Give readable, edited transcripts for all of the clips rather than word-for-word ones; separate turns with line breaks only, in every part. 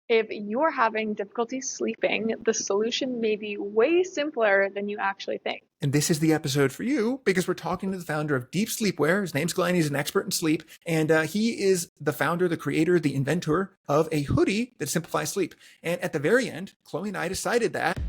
If you're having difficulty sleeping, the solution may be way simpler than you actually think.
And this is the episode for you because we're talking to the founder of Deep Sleepwear. His name's Glenn. He's an expert in sleep. And he is the founder, the creator, the inventor of a hoodie that simplifies sleep. And at the very end, Chloe and I decided that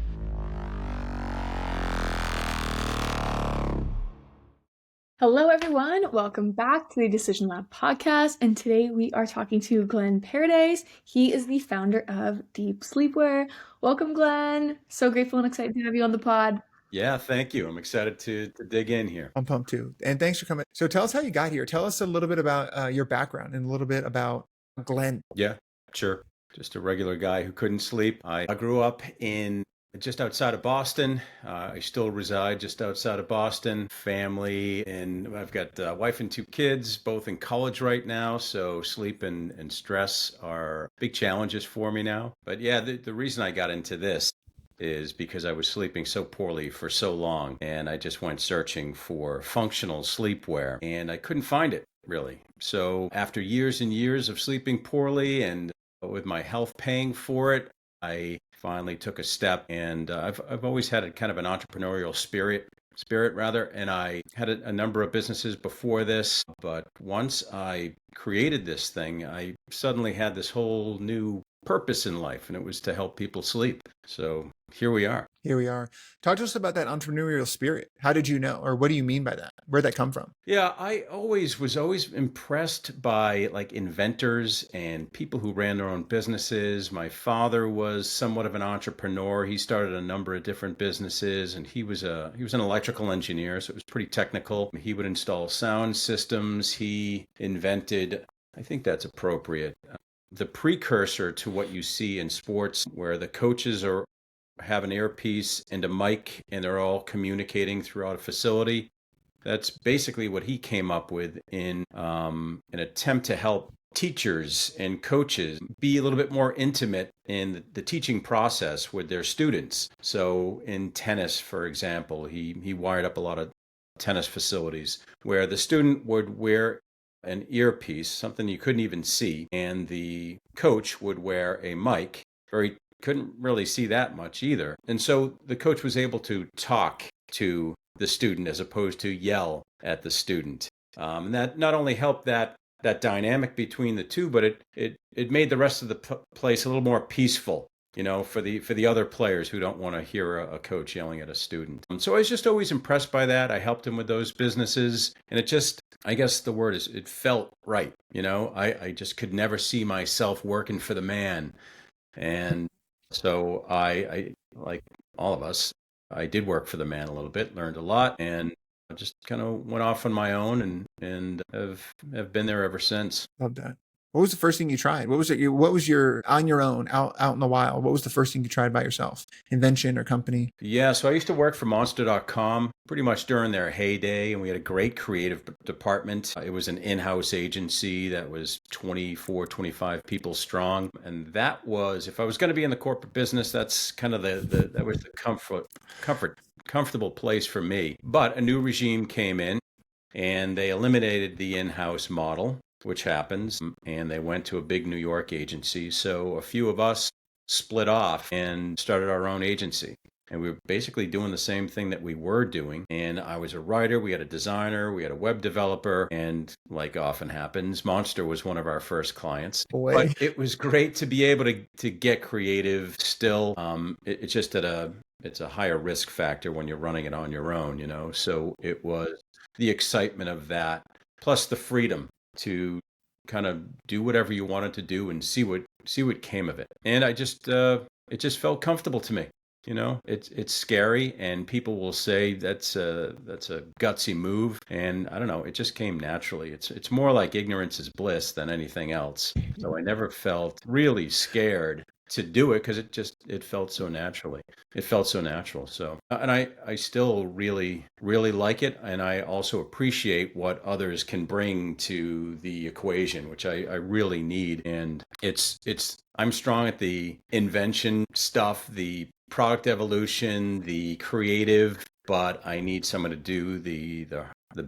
Hello, everyone. Welcome back to the Decision Lab podcast. And today we are talking to Glenn Paradise. He is the founder of Deep Sleepwear. Welcome, Glenn. So grateful and excited to have you on the pod.
Yeah, thank you. I'm excited to dig in here.
I'm pumped too. And thanks for coming. So tell us how you got here. Tell us a little bit about your background and a little bit about Glenn.
Yeah, sure. Just a regular guy who couldn't sleep. I grew up in just outside of Boston. I still reside just outside of Boston. Family, and I've got a wife and two kids, both in college right now. So sleep and stress are big challenges for me now. But yeah, the reason I got into this is because I was sleeping so poorly for so long, and I just went searching for functional sleepwear, and I couldn't find it really. So after years and years of sleeping poorly and with my health paying for it, I finally took a step, and I've always had a kind of an entrepreneurial spirit rather, and I had a number of businesses before this, but once I created this thing, I suddenly had this whole new purpose in life, and it was to help people sleep. So here we are.
Here we are. Talk to us about that entrepreneurial spirit. How did you know, or what do you mean by that? Where'd that come from?
Yeah, I was always impressed by like inventors and people who ran their own businesses. My father was somewhat of an entrepreneur. He started a number of different businesses, and he was an electrical engineer, so it was pretty technical. He would install sound systems. He invented, I think that's appropriate, the precursor to what you see in sports where the coaches have an earpiece and a mic and they're all communicating throughout a facility. That's basically what he came up with in an attempt to help teachers and coaches be a little bit more intimate in the teaching process with their students. So in tennis, for example, he wired up a lot of tennis facilities where the student would wear an earpiece, something you couldn't even see, and the coach would wear a mic. Couldn't really see that much either. And so the coach was able to talk to the student as opposed to yell at the student. And that not only helped that dynamic between the two, but it made the rest of the place a little more peaceful, for the other players who don't want to hear a coach yelling at a student. So I was just always impressed by that. I helped him with those businesses, and it just, I guess the word is, it felt right. I just could never see myself working for the man. And so I, like all of us, I did work for the man a little bit, learned a lot, and I just kind of went off on my own and have been there ever since.
Love that. What was the first thing you tried? What was your on your own out in the wild? What was the first thing you tried by yourself? Invention or company?
Yeah, so I used to work for monster.com pretty much during their heyday, and we had a great creative department. It was an in-house agency that was 24, 25 people strong, and that was, if I was going to be in the corporate business, that's kind of that was the comfortable place for me. But a new regime came in, and they eliminated the in-house model, which happens, and they went to a big New York agency. So a few of us split off and started our own agency. And we were basically doing the same thing that we were doing. And I was a writer, we had a designer, we had a web developer, and like often happens, Monster was one of our first clients.
Boy.
But it was great to be able to get creative still. It's just it's a higher risk factor when you're running it on your own, So it was the excitement of that, plus the freedom to kind of do whatever you wanted to do and see what came of it. And I just it just felt comfortable to me. It's scary, and people will say that's a gutsy move, and I don't know, it just came naturally. It's more like ignorance is bliss than anything else. So I never felt really scared to do it because it felt so naturally. It felt so natural. So, and I still really, really like it. And I also appreciate what others can bring to the equation, which I really need. And I'm strong at the invention stuff, the product evolution, the creative, but I need someone to do the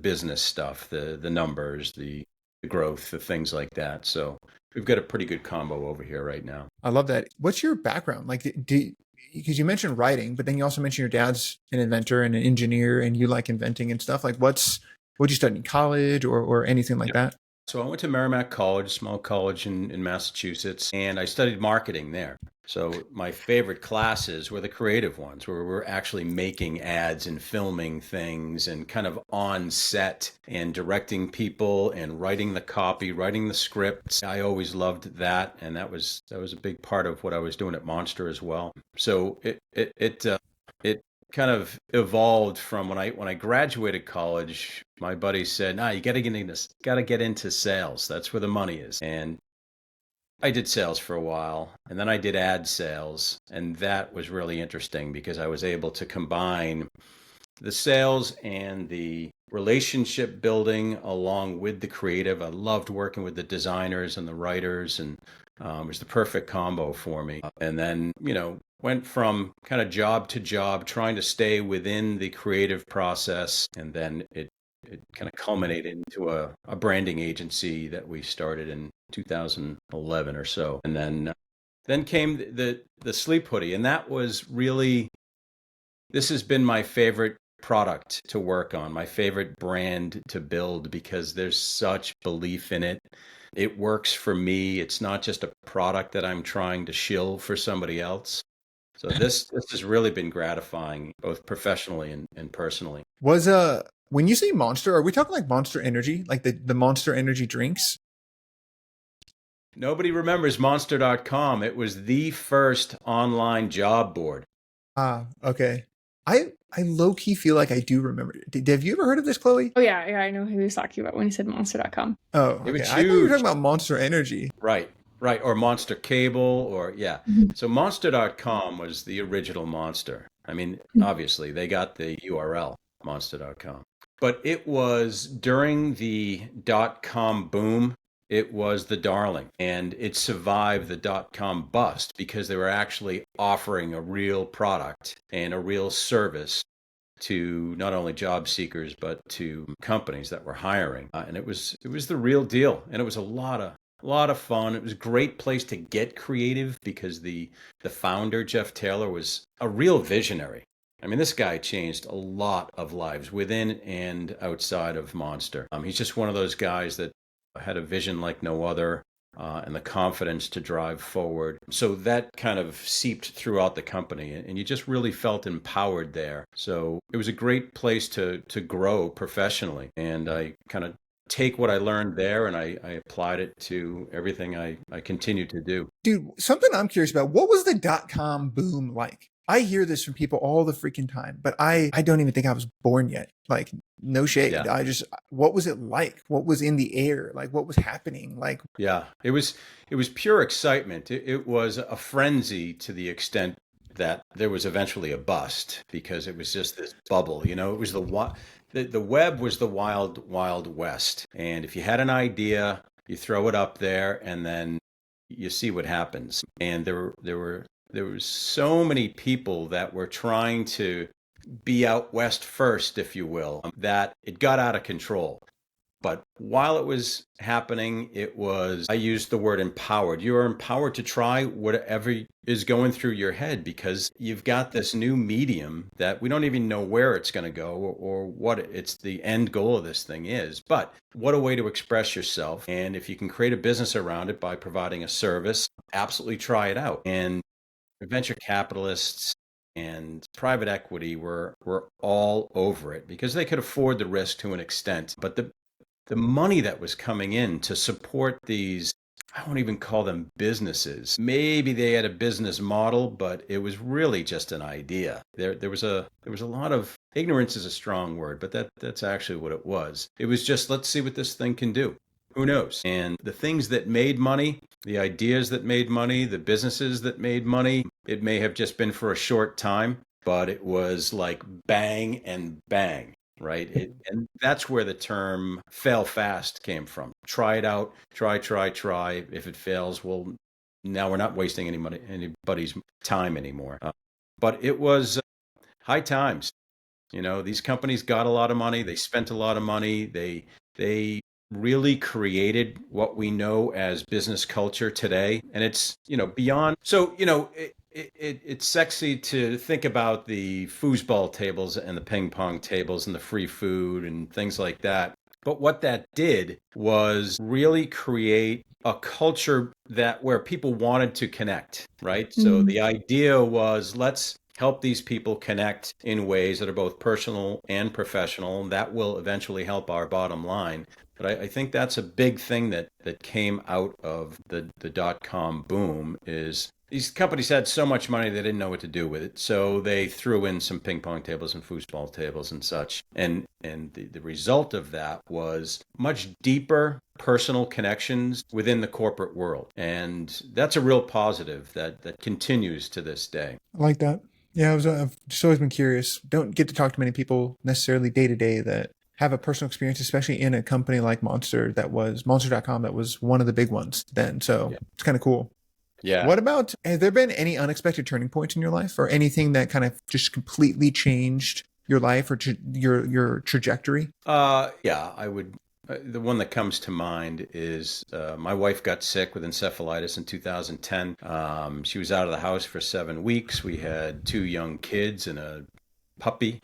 business stuff, the numbers, the growth, the things like that. So we've got a pretty good combo over here right now.
I love that. What's your background? Like, because you mentioned writing, but then you also mentioned your dad's an inventor and an engineer, and you like inventing and stuff. Like, what'd you study in college or anything like that?
So I went to Merrimack College, a small college in Massachusetts, and I studied marketing there. So my favorite classes were the creative ones, where we're actually making ads and filming things and kind of on set and directing people and writing the copy, writing the scripts. I always loved that, and that was a big part of what I was doing at Monster as well. So it kind of evolved from when I graduated college. My buddy said, "Nah, you got to get into sales. That's where the money is." And I did sales for a while, and then I did ad sales, and that was really interesting because I was able to combine the sales and the relationship building along with the creative. I loved working with the designers and the writers, and it was the perfect combo for me. And then, went from kind of job to job, trying to stay within the creative process. And then it kind of culminated into a branding agency that we started in 2011 or so. And then came the sleep hoodie, and that was really, this has been my favorite product to work on, my favorite brand to build, because there's such belief in it. It works for me. It's not just a product that I'm trying to shill for somebody else. So this has really been gratifying, both professionally and personally.
Was when you say Monster, are we talking like Monster Energy, like the Monster Energy drinks?
Nobody remembers Monster.com. It was the first online job board.
Ah, okay. I low key feel like I do remember. Have you ever heard of this, Chloe?
Oh yeah, yeah, I know who he was talking about when he said monster.com.
Oh,
It
okay.
was
I thought you were
huge.
talking about Monster Energy.
Right, right. Or Monster Cable, or yeah.
Mhm.
So Monster.com was the original Monster. I mean, obviously, they got the URL, Monster.com. But it was during the dot-com boom, it was the darling. And it survived the dot-com bust because they were actually offering a real product and a real service to not only job seekers but to companies that were hiring, and it was the real deal, and it was a lot of fun. It was a great place to get creative because the founder, Jeff Taylor, was a real visionary. I mean, this guy changed a lot of lives within and outside of Monster. He's just one of those guys that had a vision like no other, and the confidence to drive forward. So that kind of seeped throughout the company, and you just really felt empowered there. So it was a great place to grow professionally, and I kind of take what I learned there and I applied it to everything I continue to do.
Dude, something I'm curious about. What was the dot-com boom like? I hear this from people all the freaking time, but I don't even think I was born yet. Like, no shade.
Yeah.
What was it like? What was in the air? Like, what was happening? Like,
Yeah, it was pure excitement. It was a frenzy to the extent that there was eventually a bust because it was just this bubble. It was the web was the wild wild west, and if you had an idea, you throw it up there, and then you see what happens. And there was so many people that were trying to be out west first, if you will, that it got out of control. But while it was happening, I used the word empowered. You are empowered to try whatever is going through your head because you've got this new medium that we don't even know where it's going to go, or what it's the end goal of this thing is. But what a way to express yourself. And if you can create a business around it by providing a service, absolutely try it out. And venture capitalists and private equity were all over it because they could afford the risk to an extent. But the money that was coming in to support these, I won't even call them businesses. Maybe they had a business model, but it was really just an idea. There was a lot of ignorance is a strong word, but that's actually what it was. It was just, let's see what this thing can do. Who knows? And the things that made money, the ideas that made money, the businesses that made money, it may have just been for a short time, but it was like bang and bang. Right. And that's where the term fail fast came from. Try it out, try, try, try. If it fails, well, now we're not wasting anybody's time anymore. But it was high times. These companies got a lot of money. They spent a lot of money. They really created what we know as business culture today. And it's, beyond. So, it's sexy to think about the foosball tables and the ping pong tables and the free food and things like that. But what that did was really create a culture that where people wanted to connect, right? So
Mm.
the idea was, let's help these people connect in ways that are both personal and professional. And that will eventually help our bottom line. But I think that's a big thing that came out of the dot-com boom is these companies had so much money they didn't know what to do with it. So they threw in some ping pong tables and foosball tables and such. And the result of that was much deeper personal connections within the corporate world. And that's a real positive that continues to this day.
I like that. Yeah, I've just always been curious. Don't get to talk to many people necessarily day to day that have a personal experience, especially in a company like Monster.com, that was one of the big ones then. So
Yeah.
it's kind of cool.
Yeah.
What about, have there been any unexpected turning points in your life or anything that kind of just completely changed your life or your trajectory?
Yeah, I would. The one that comes to mind is my wife got sick with encephalitis in 2010. She was out of the house for 7 weeks. We had two young kids and a puppy.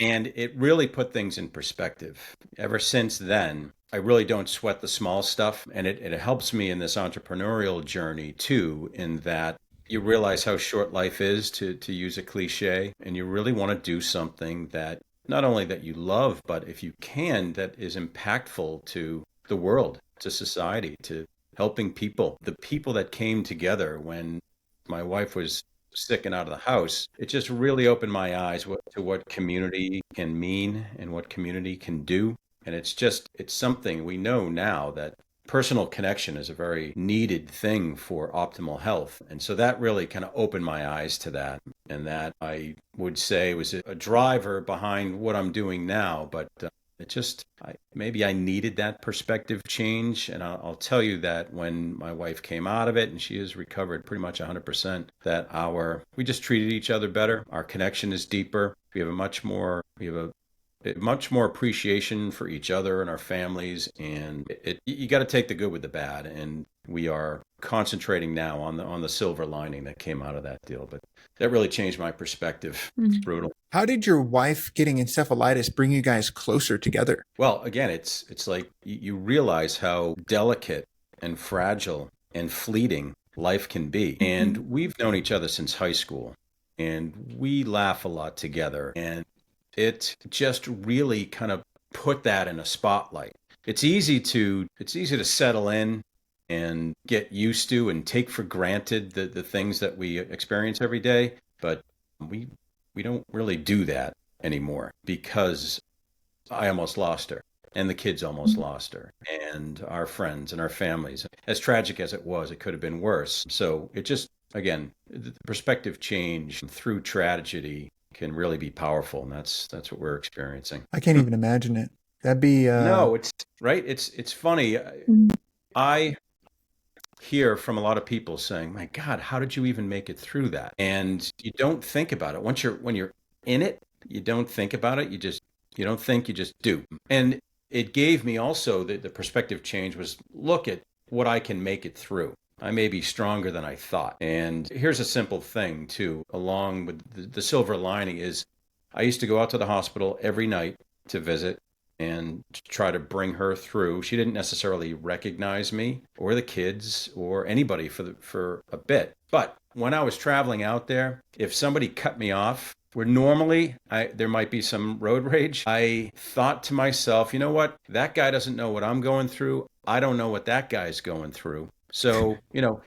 And it really put things in perspective. Ever since then, I really don't sweat the small stuff. And it helps me in this entrepreneurial journey too, in that you realize how short life is, to use a cliche, and you really want to do something that not only that you love, but if you can, that is impactful to the world, to society, to helping people. The people that came together when my wife was sick and out of the house, it just really opened my eyes to what community can mean and what community can do. And it's something we know now that personal connection is a very needed thing for optimal health. And so that really kind of opened my eyes to that. And that I would say was a driver behind what I'm doing now. But maybe I needed that perspective change. And I'll tell you that when my wife came out of it, and she has recovered pretty much 100%, that we just treated each other better. Our connection is deeper. We have a much more appreciation for each other and our families. And you got to take the good with the bad. And we are concentrating now on the silver lining that came out of that deal. But that really changed my perspective. It's brutal.
How did your wife getting encephalitis bring you guys closer together?
Well, again, it's like you realize how delicate and fragile and fleeting life can be. And we've known each other since high school, and we laugh a lot together. And it just really kind of put that in a spotlight. It's easy to settle in and get used to and take for granted the things that we experience every day, but we don't really do that anymore because I almost lost her and the kids almost lost her and our friends and our families. As tragic as it was, it could have been worse. So it just, again, the perspective change through tragedy can really be powerful. And that's what we're experiencing.
I can't even imagine it. That'd be
No, it's right. It's funny. I hear from a lot of people saying, "My God, how did you even make it through that?" And you don't think about it. When you're in it, you don't think about it. You don't think, you just do. And it gave me also the perspective change was, look at what I can make it through. I may be stronger than I thought. And here's a simple thing too, along with the silver lining is I used to go out to the hospital every night to visit and try to bring her through. She didn't necessarily recognize me or the kids or anybody for a bit. But when I was traveling out there, if somebody cut me off, where normally there might be some road rage, I thought to myself, you know what? That guy doesn't know what I'm going through. I don't know what that guy's going through. So,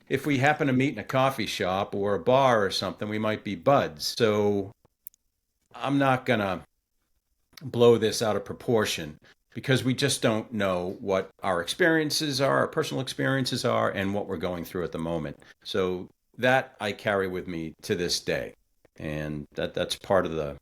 if we happen to meet in a coffee shop or a bar or something, we might be buds. So I'm not going to blow this out of proportion because we just don't know what our experiences are, our personal experiences are, and what we're going through at the moment. So that I carry with me to this day. And that's part of that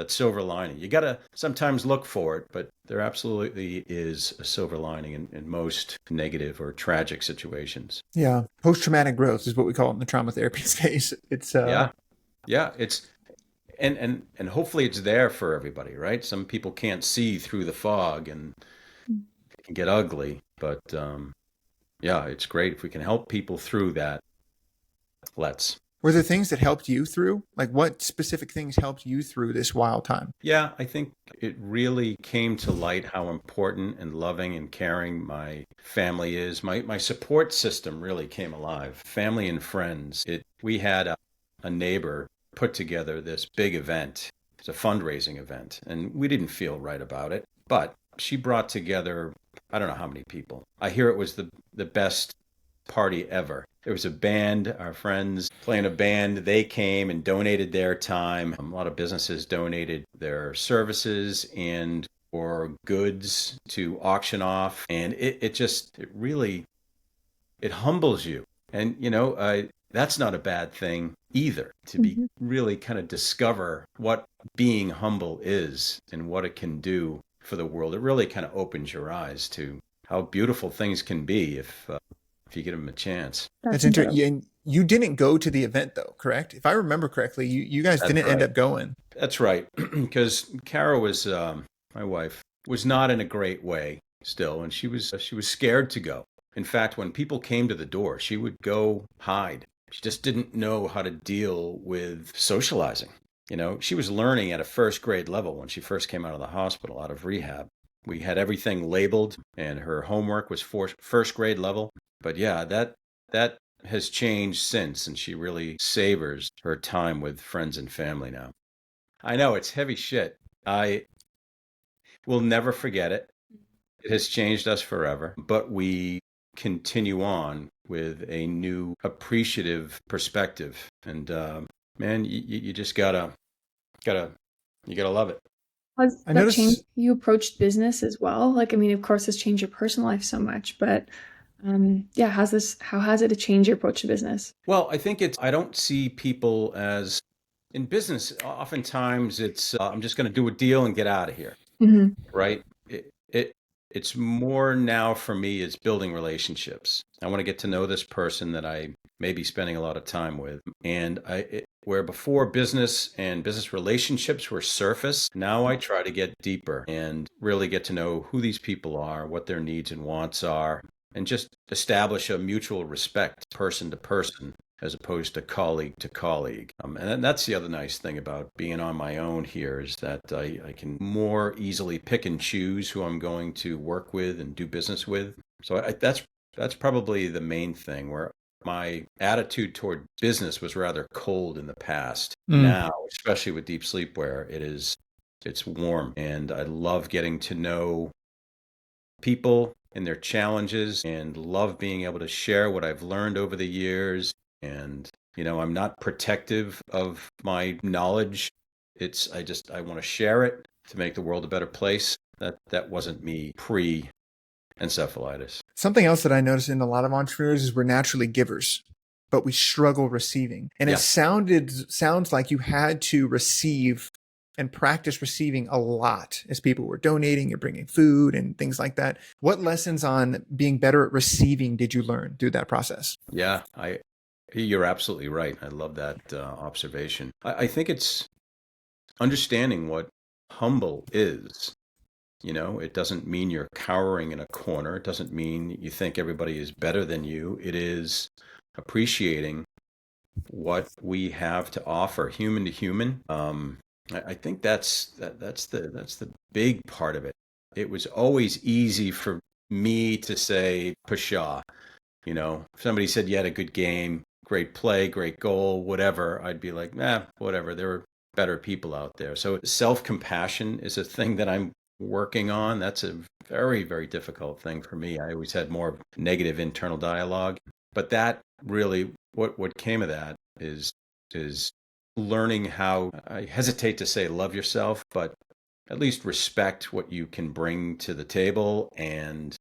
silver lining. You got to sometimes look for it, but there absolutely is a silver lining in most negative or tragic situations.
Yeah, post-traumatic growth is what we call it in the trauma therapy space. It's
Yeah. and hopefully it's there for everybody, right? Some people can't see through the fog and it can get ugly, but yeah, it's great if we can help people through that. Let's.
Were there things that helped you through? Like what specific things helped you through this wild time?
Yeah, I think it really came to light how important and loving and caring my family is. My support system really came alive. Family and friends. We had a neighbor put together this big event. It's a fundraising event, and we didn't feel right about it, but she brought together I don't know how many people. I hear it was the best party ever. There was a band, our friends playing a band. They came and donated their time. A lot of businesses donated their services and or goods to auction off. And it really, it humbles you. And, that's not a bad thing either, to be
Mhm.
really kind of discover what being humble is and what it can do for the world. It really kind of opens your eyes to how beautiful things can be if you give them a chance.
That's
That's incredible.
interesting. And you didn't go to the event though, correct? If I remember correctly, you guys
That's
didn't end
right.
up going.
That's right. Because Kara was my wife was not in a great way still, and she was scared to go. In fact, when people came to the door, she would go hide. She just didn't know how to deal with socializing. She was learning at a first grade level when she first came out of the hospital, out of rehab. We had everything labeled, and her homework was first grade level. But yeah, that has changed since, and she really savors her time with friends and family now. I know it's heavy shit. I will never forget it. It has changed us forever, but we continue on with a new appreciative perspective. And man, you just gotta you gotta love it.
Has
I
that changed
noticed.
how you approached business as well? Like, I mean, of course, it's changed your personal life so much, but yeah, how has it changed your approach to business?
Well, I think I don't see people as in business. Oftentimes, it's I'm just going to do a deal and get out of here,
Hmm.
right? It's more now for me is building relationships. I want to get to know this person that I may be spending a lot of time with, and where before business and business relationships were surface, now I try to get deeper and really get to know who these people are, what their needs and wants are, and just establish a mutual respect person to person as opposed to colleague to colleague. And that's the other nice thing about being on my own here is that I can more easily pick and choose who I'm going to work with and do business with. So that's probably the main thing where my attitude toward business was rather cold in the past.
Mm.
Now, especially with Deep Sleepwear, it's warm and I love getting to know people and their challenges and love being able to share what I've learned over the years. And, I'm not protective of my knowledge. I want to share it to make the world a better place. That wasn't me pre encephalitis.
Something else that I noticed in a lot of entrepreneurs is we're naturally givers, but we struggle receiving. And it
Yeah.
sounds like you had to receive and practice receiving a lot as people were donating and bringing food and things like that. What lessons on being better at receiving did you learn through that process?
Yeah. You're absolutely right. I love that observation. I think it's understanding what humble is. It doesn't mean you're cowering in a corner. It doesn't mean you think everybody is better than you. It is appreciating what we have to offer, human to human. I think that's the big part of it. It was always easy for me to say pshaw. If somebody said you had a good game, great play, great goal, whatever, I'd be like, nah, whatever. There are better people out there. So self-compassion is a thing that I'm working on. That's a very, very difficult thing for me. I always had more negative internal dialogue. But that really, what came of that is learning how, I hesitate to say love yourself, but at least respect what you can bring to the table and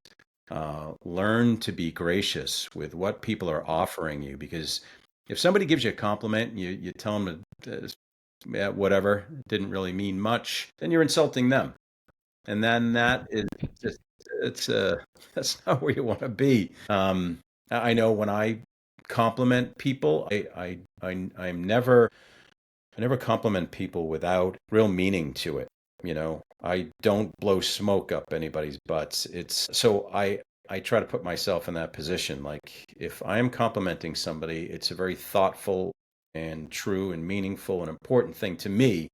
learn to be gracious with what people are offering you. Because if somebody gives you a compliment and you tell them yeah, whatever, didn't really mean much, then you're insulting them. And then that is just, it's that's not where you want to be. I know when I compliment people, I'm never I never compliment people without real meaning to it. I don't blow smoke up anybody's butts. It's so I try to put myself in that position. Like if I am complimenting somebody, it's a very thoughtful and true and meaningful and important thing to me.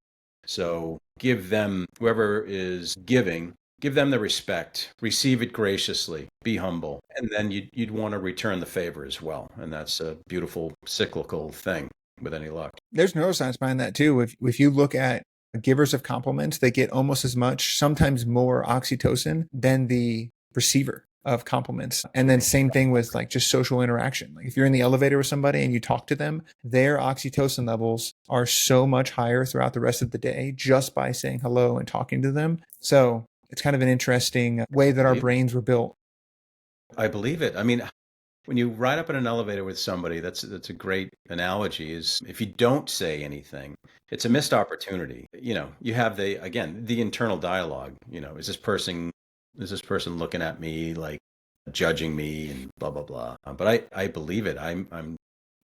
So give them, whoever is giving, give them the respect, receive it graciously, be humble, and then you'd want to return the favor as well. And that's a beautiful cyclical thing with any luck.
There's neuroscience behind that too. If you look at givers of compliments, they get almost as much, sometimes more oxytocin than the receiver of compliments. And then same thing with like just social interaction. Like if you're in the elevator with somebody and you talk to them, their oxytocin levels are so much higher throughout the rest of the day just by saying hello and talking to them. So it's kind of an interesting way that our brains were built.
I believe it. I mean, when you ride up in an elevator with somebody, that's a great analogy, is if you don't say anything, it's a missed opportunity. You have the internal dialogue, is this person looking at me like judging me and blah blah blah. But I believe it. I'm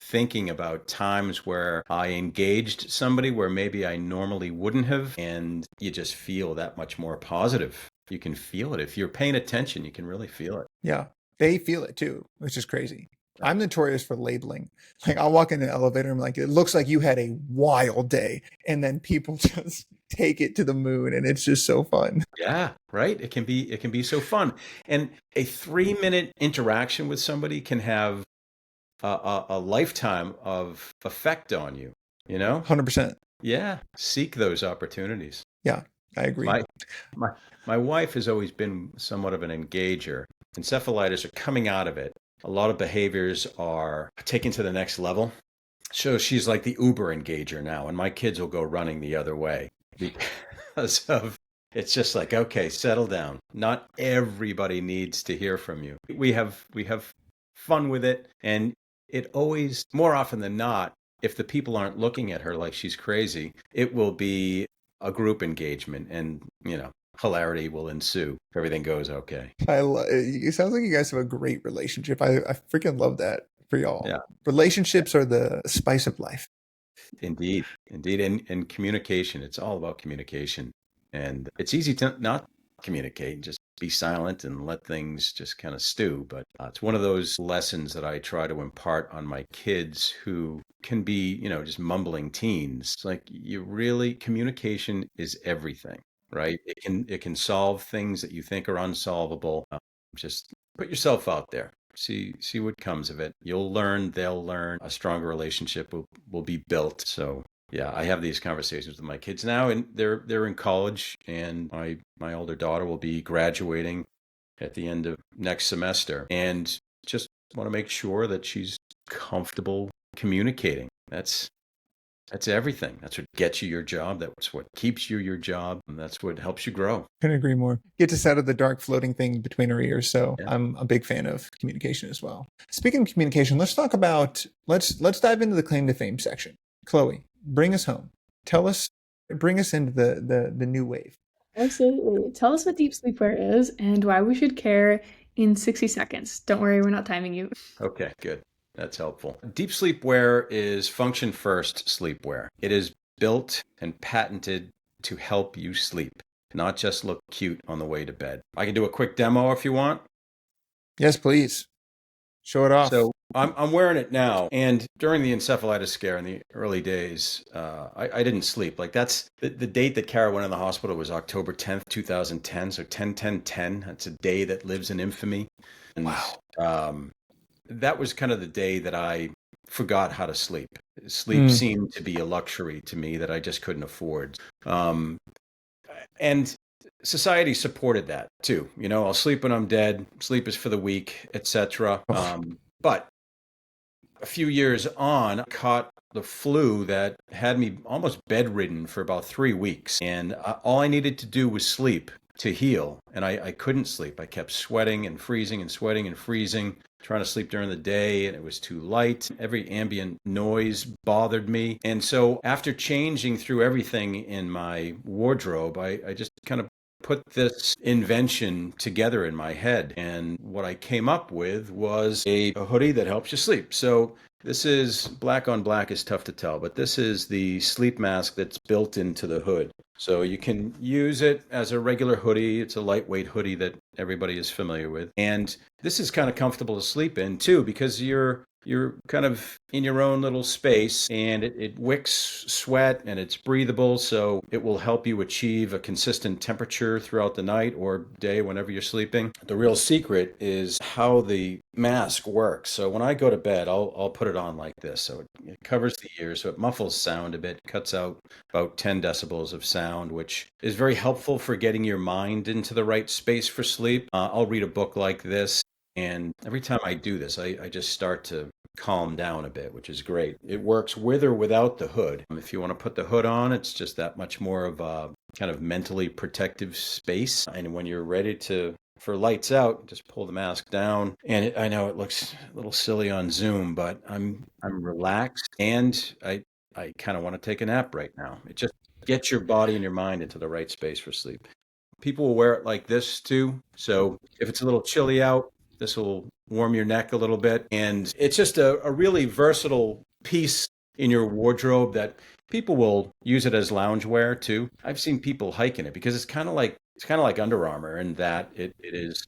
thinking about times where I engaged somebody where maybe I normally wouldn't have, and you just feel that much more positive. You can feel it. If you're paying attention, you can really feel it.
Yeah, they feel it too, which is crazy. I'm notorious for labeling. Like I'll walk in an elevator and I'm like, it looks like you had a wild day. And then people just take it to the moon and it's just so fun.
Yeah, right. It can be so fun. And a 3-minute interaction with somebody can have a lifetime of effect on you,
100%.
Yeah. Seek those opportunities.
Yeah, I agree.
My my my wife has always been somewhat of an engager. Encephalitis are coming out of it. A lot of behaviors are taken to the next level. So she's like the Uber engager now, and my kids will go running the other way because of it's just like, okay, settle down. Not everybody needs to hear from you. We have fun with it, and it always, more often than not, if the people aren't looking at her like she's crazy, it will be a group engagement, and hilarity will ensue. Everything goes okay.
It sounds like you guys have a great relationship. I freaking love that for y'all.
Yeah.
Relationships are the spice of life.
Indeed, indeed, and communication. It's all about communication, and it's easy to not communicate, just be silent and let things just kind of stew. But it's one of those lessons that I try to impart on my kids who can be, just mumbling teens. It's like communication is everything, right? It can solve things that you think are unsolvable. Just put yourself out there. See what comes of it. You'll learn, they'll learn, a stronger relationship will be built. So yeah, I have these conversations with my kids now, and they're in college, and my older daughter will be graduating at the end of next semester, and just want to make sure that she's comfortable communicating. That's everything. That's what gets you your job. That's what keeps you your job. And that's what helps you grow.
Couldn't agree more. Get us out of the dark floating thing between our ears. So
Yeah.
I'm a big fan of communication as well. Speaking of communication, let's let's dive into the claim to fame section. Chloe, bring us home. Bring us into the new wave.
Absolutely. Tell us what deep sleepwear is and why we should care in 60 seconds. Don't worry, we're not timing you.
Okay, good. That's helpful. Deep Sleepwear is function first sleepwear. It is built and patented to help you sleep, not just look cute on the way to bed. I can do a quick demo if you want.
Yes, please. Show it off.
So I'm wearing it now, and during the encephalitis scare in the early days, I didn't sleep. Like that's the date that Kara went in the hospital was October 10th, 2010. So 10-10-10. That's a day that lives in infamy. And,
Wow.
That was kind of the day that I forgot how to sleep. Sleep seemed to be a luxury to me that I just couldn't afford. And society supported that too. I'll sleep when I'm dead. Sleep is for the weak, etc. But a few years on, I caught the flu that had me almost bedridden for about 3 weeks. And all I needed to do was sleep to heal. And I couldn't sleep. I kept sweating and freezing and sweating and freezing, trying to sleep during the day, and it was too light. Every ambient noise bothered me. And so after changing through everything in my wardrobe, I just kind of put this invention together in my head. And what I came up with was a hoodie that helps you sleep. So This is black on black is tough to tell, but this is the sleep mask that's built into the hood. So you can use it as a regular hoodie. It's a lightweight hoodie that everybody is familiar with. And this is kind of comfortable to sleep in too, because you're kind of in your own little space, and it wicks sweat and it's breathable, so it will help you achieve a consistent temperature throughout the night or day whenever you're sleeping. The real secret is how the mask works. So when I go to bed, I'll put it on like this. So it covers the ears, so it muffles sound a bit, cuts out about 10 decibels of sound, which is very helpful for getting your mind into the right space for sleep. I'll read a book like this, and every time I do this, I just start to calm down a bit, which is great. It works with or without the hood. If you want to put the hood on, it's just that much more of a kind of mentally protective space. And when you're ready for lights out, just pull the mask down. And I know it looks a little silly on Zoom, but I'm relaxed, and I kind of want to take a nap right now. It just gets your body and your mind into the right space for sleep. People will wear it like this too. So if it's a little chilly out, this will warm your neck a little bit. And it's just a really versatile piece in your wardrobe that people will use it as loungewear too. I've seen people hike in it because it's kind of like Under Armour in that it is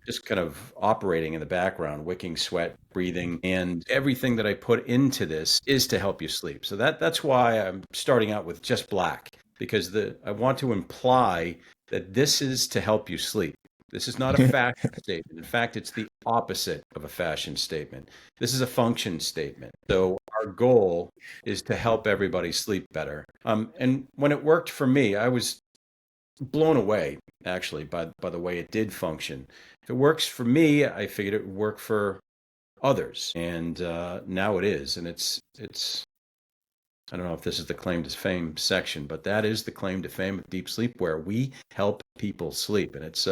just kind of operating in the background, wicking sweat, breathing, and everything that I put into this is to help you sleep. So that's why I'm starting out with just black, because I want to imply that this is to help you sleep. This is not a fashion statement. In fact, it's the opposite of a fashion statement. This is a function statement. So our goal is to help everybody sleep better. And when it worked for me, I was blown away actually by the way it did function. If it works for me, I figured it would work for others, and now it is. And it's I don't know if this is the claim to fame section, but that is the claim to fame of Deep Sleepwear. We help people sleep, and it's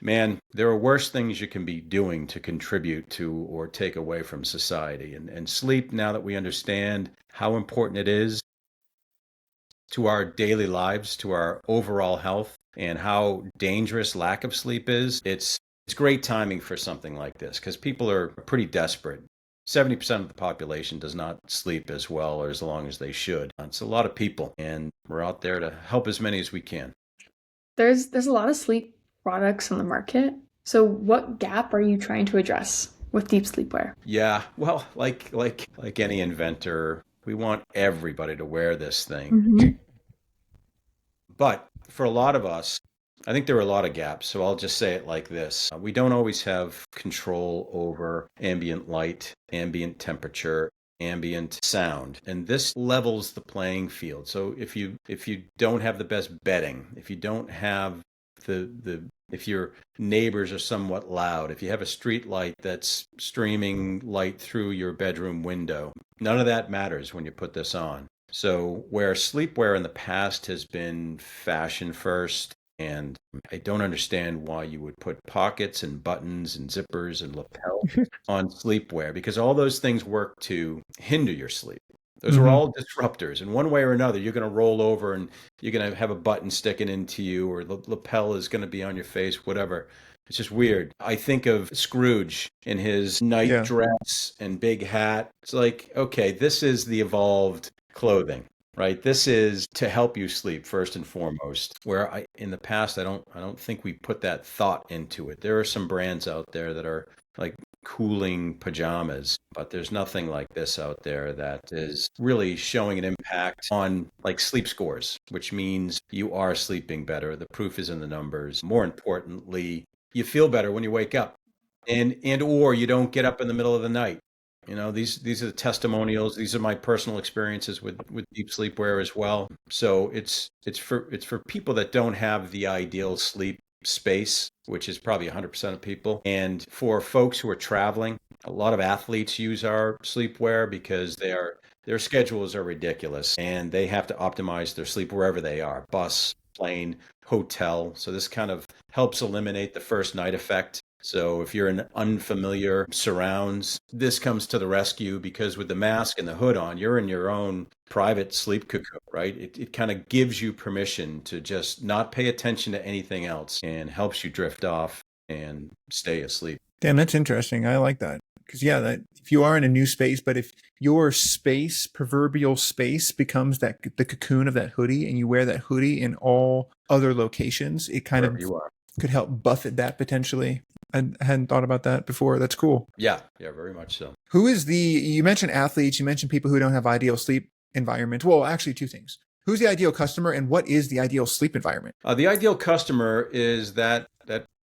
man, there are worse things you can be doing to contribute to or take away from society. And sleep, now that we understand how important it is to our daily lives, to our overall health, and how dangerous lack of sleep is, it's great timing for something like this, because people are pretty desperate. 70% of the population does not sleep as well or as long as they should. It's a lot of people, and we're out there to help as many as we can.
There's a lot of sleep products on the market. So what gap are you trying to address with Deep Sleepwear?
Yeah, well, like any inventor, we want everybody to wear this thing.
Mhm.
But for a lot of us, I think there are a lot of gaps. So I'll just say it like this. We don't always have control over ambient light, ambient temperature, ambient sound. And this levels the playing field. So if you don't have the best bedding, if you don't have if your neighbors are somewhat loud, if you have a street light that's streaming light through your bedroom window, none of that matters when you put this on. So where sleepwear in the past has been fashion first, and I don't understand why you would put pockets and buttons and zippers and lapel on sleepwear, because all those things work to hinder your sleep. Those are all disruptors. In one way or another, you're going to roll over and you're going to have a button sticking into you, or the lapel is going to be on your face, whatever. It's just weird. I think of Scrooge in his night dress and big hat. It's like, okay, this is the evolved clothing, right? This is to help you sleep first and foremost. Where in the past, I don't think we put that thought into it. There are some brands out there that are like cooling pajamas, but there's nothing like this out there that is really showing an impact on like sleep scores, which means you are sleeping better. The proof is in the numbers. More importantly, you feel better when you wake up, and or you don't get up in the middle of the night. You know, these are the testimonials. These are my personal experiences with Deep Sleepwear as well. So it's for people that don't have the ideal sleep space, which is probably 100% of people. And for folks who are traveling, a lot of athletes use our sleepwear because their schedules are ridiculous and they have to optimize their sleep wherever they are, bus, plane, hotel. So this kind of helps eliminate the first night effect. So if you're in unfamiliar surrounds, this comes to the rescue, because with the mask and the hood on, you're in your own private sleep cocoon, right? It kind of gives you permission to just not pay attention to anything else and helps you drift off and stay asleep.
Damn, that's interesting. I like that. Because yeah, that if you are in a new space, but if your space, proverbial space, becomes that the cocoon of that hoodie, and you wear that hoodie in all other locations, it kind
wherever
of
you are.
could help buffet that potentially. I hadn't thought about that before. That's cool.
Yeah, very much so.
Who is you mentioned athletes, you mentioned people who don't have ideal sleep environment. Well, actually, two things. Who's the ideal customer, and what is the ideal sleep environment?
The ideal customer is that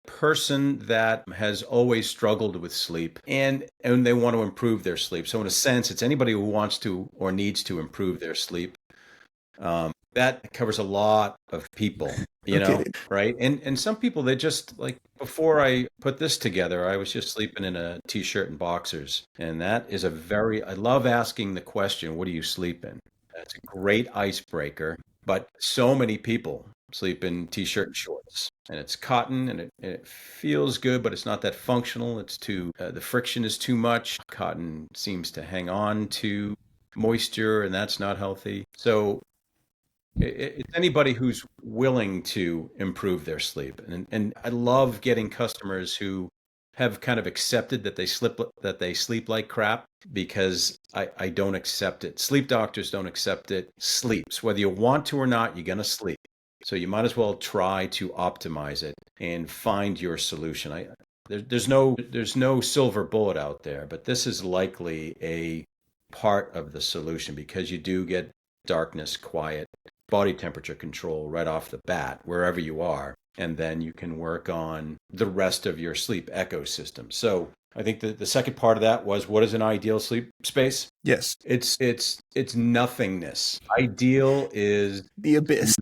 person that has always struggled with sleep and they want to improve their sleep. So in a sense, it's anybody who wants to or needs to improve their sleep. That covers a lot of people,
Okay.
right? And some people, they just like, before I put this together, I was just sleeping in a t-shirt and boxers. And that is I love asking the question, what do you sleep in? That's a great icebreaker. But so many people sleep in t-shirt and shorts, and it's cotton, and it feels good, but it's not that functional. The friction is too much. Cotton seems to hang on to moisture, and that's not healthy. So it's anybody who's willing to improve their sleep. And I love getting customers who have kind of accepted that they sleep like crap, because I don't accept it. Sleep doctors don't accept it. Sleeps. Whether you want to or not, you're gonna sleep. So you might as well try to optimize it and find your solution. There's no silver bullet out there, but this is likely a part of the solution, because you do get darkness, quiet, body temperature control right off the bat, wherever you are. And then you can work on the rest of your sleep ecosystem. So I think the second part of that was, what is an ideal sleep space?
Yes.
It's nothingness. Ideal is
The abyss.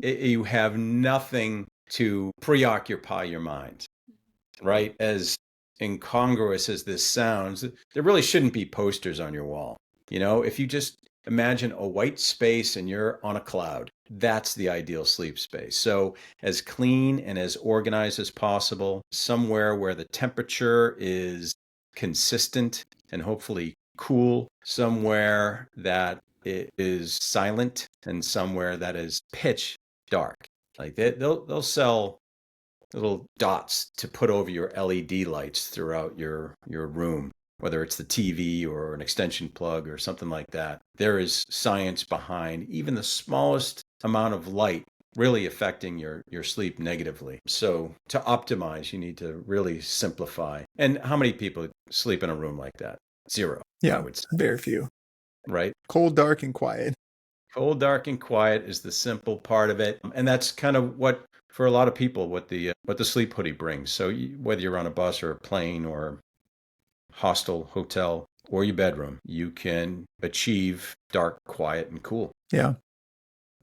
you have nothing to preoccupy your mind, right? As incongruous as this sounds, there really shouldn't be posters on your wall. If you just imagine a white space and you're on a cloud, that's the ideal sleep space. So as clean and as organized as possible, somewhere where the temperature is consistent and hopefully cool, somewhere that it is silent, and somewhere that is pitch dark. Like they'll sell little dots to put over your LED lights throughout your room, whether it's the TV or an extension plug or something like that. There is science behind even the smallest amount of light really affecting your sleep negatively. So to optimize, you need to really simplify. And how many people sleep in a room like that? Zero.
Yeah,
I would say.
very few.
Right?
Cold, dark, and quiet.
Cold, dark, and quiet is the simple part of it. And that's kind of what, for a lot of people, what the sleep hoodie brings. So whether you're on a bus or a plane or hostel, hotel, or your bedroom, you can achieve dark, quiet, and cool.
Yeah,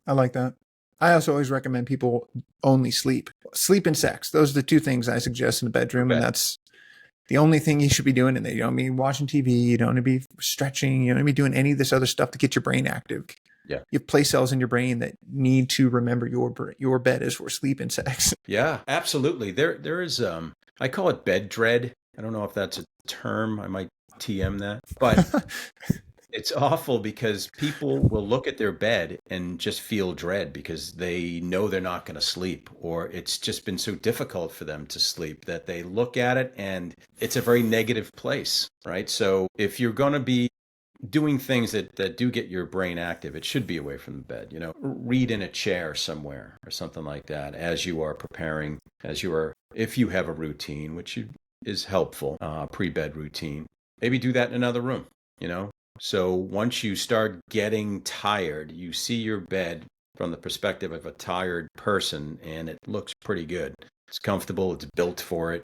I like that. I also always recommend people only sleep. Sleep and sex. Those are the two things I suggest in the bedroom,
Okay.
and that's the only thing you should be doing in there. You don't be watching TV. You don't want to be stretching. You don't want to be doing any of this other stuff to get your brain active.
Yeah.
You have place cells in your brain that need to remember your bed is for sleep and sex.
Yeah, absolutely. There is I call it bed dread. I don't know if that's a term. I might TM that. But it's awful, because people will look at their bed and just feel dread because they know they're not going to sleep, or it's just been so difficult for them to sleep that they look at it and it's a very negative place, right? So if you're going to be doing things that do get your brain active, it should be away from the bed. Read in a chair somewhere or something like that as you are preparing, if you have a routine, which is helpful, pre-bed routine. Maybe do that in another room, So once you start getting tired, you see your bed from the perspective of a tired person, and it looks pretty good. It's comfortable, it's built for it,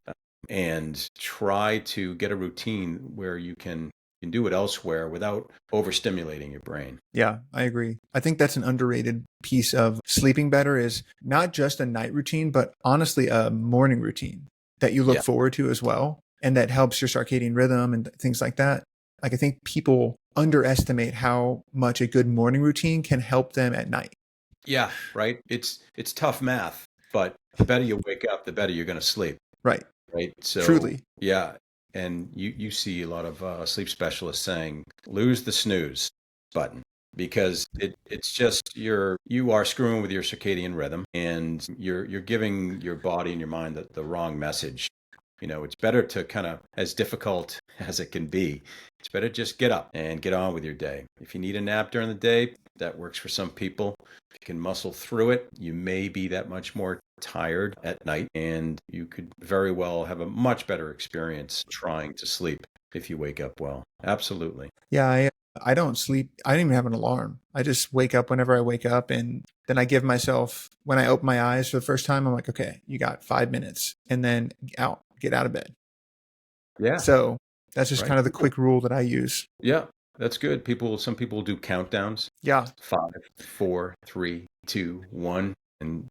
and try to get a routine where you can do it elsewhere without overstimulating your brain.
Yeah, I agree. I think that's an underrated piece of sleeping better, is not just a night routine, but honestly a morning routine that you look forward to as well. And that helps your circadian rhythm and things like that. Like, I think people underestimate how much a good morning routine can help them at night.
Yeah, right. It's tough math, but the better you wake up, the better you're going to sleep.
Right.
Right. So
truly.
Yeah. And you see a lot of sleep specialists saying, lose the snooze button, because it's just you are screwing with your circadian rhythm, and you're giving your body and your mind the wrong message. It's better to kind of, as difficult as it can be, it's better just get up and get on with your day. If you need a nap during the day, that works for some people. If you can muscle through it, you may be that much more tired at night, and you could very well have a much better experience trying to sleep if you wake up well. Absolutely.
Yeah, I don't sleep. I don't even have an alarm. I just wake up whenever I wake up, and then I give myself, when I open my eyes for the first time, I'm like, okay, you got 5 minutes, and then get out of bed.
Yeah.
So that's just
Right.
kind of the quick rule that I use.
Yeah, that's good. Some people do countdowns.
Yeah,
5, 4, 3, 2, 1, and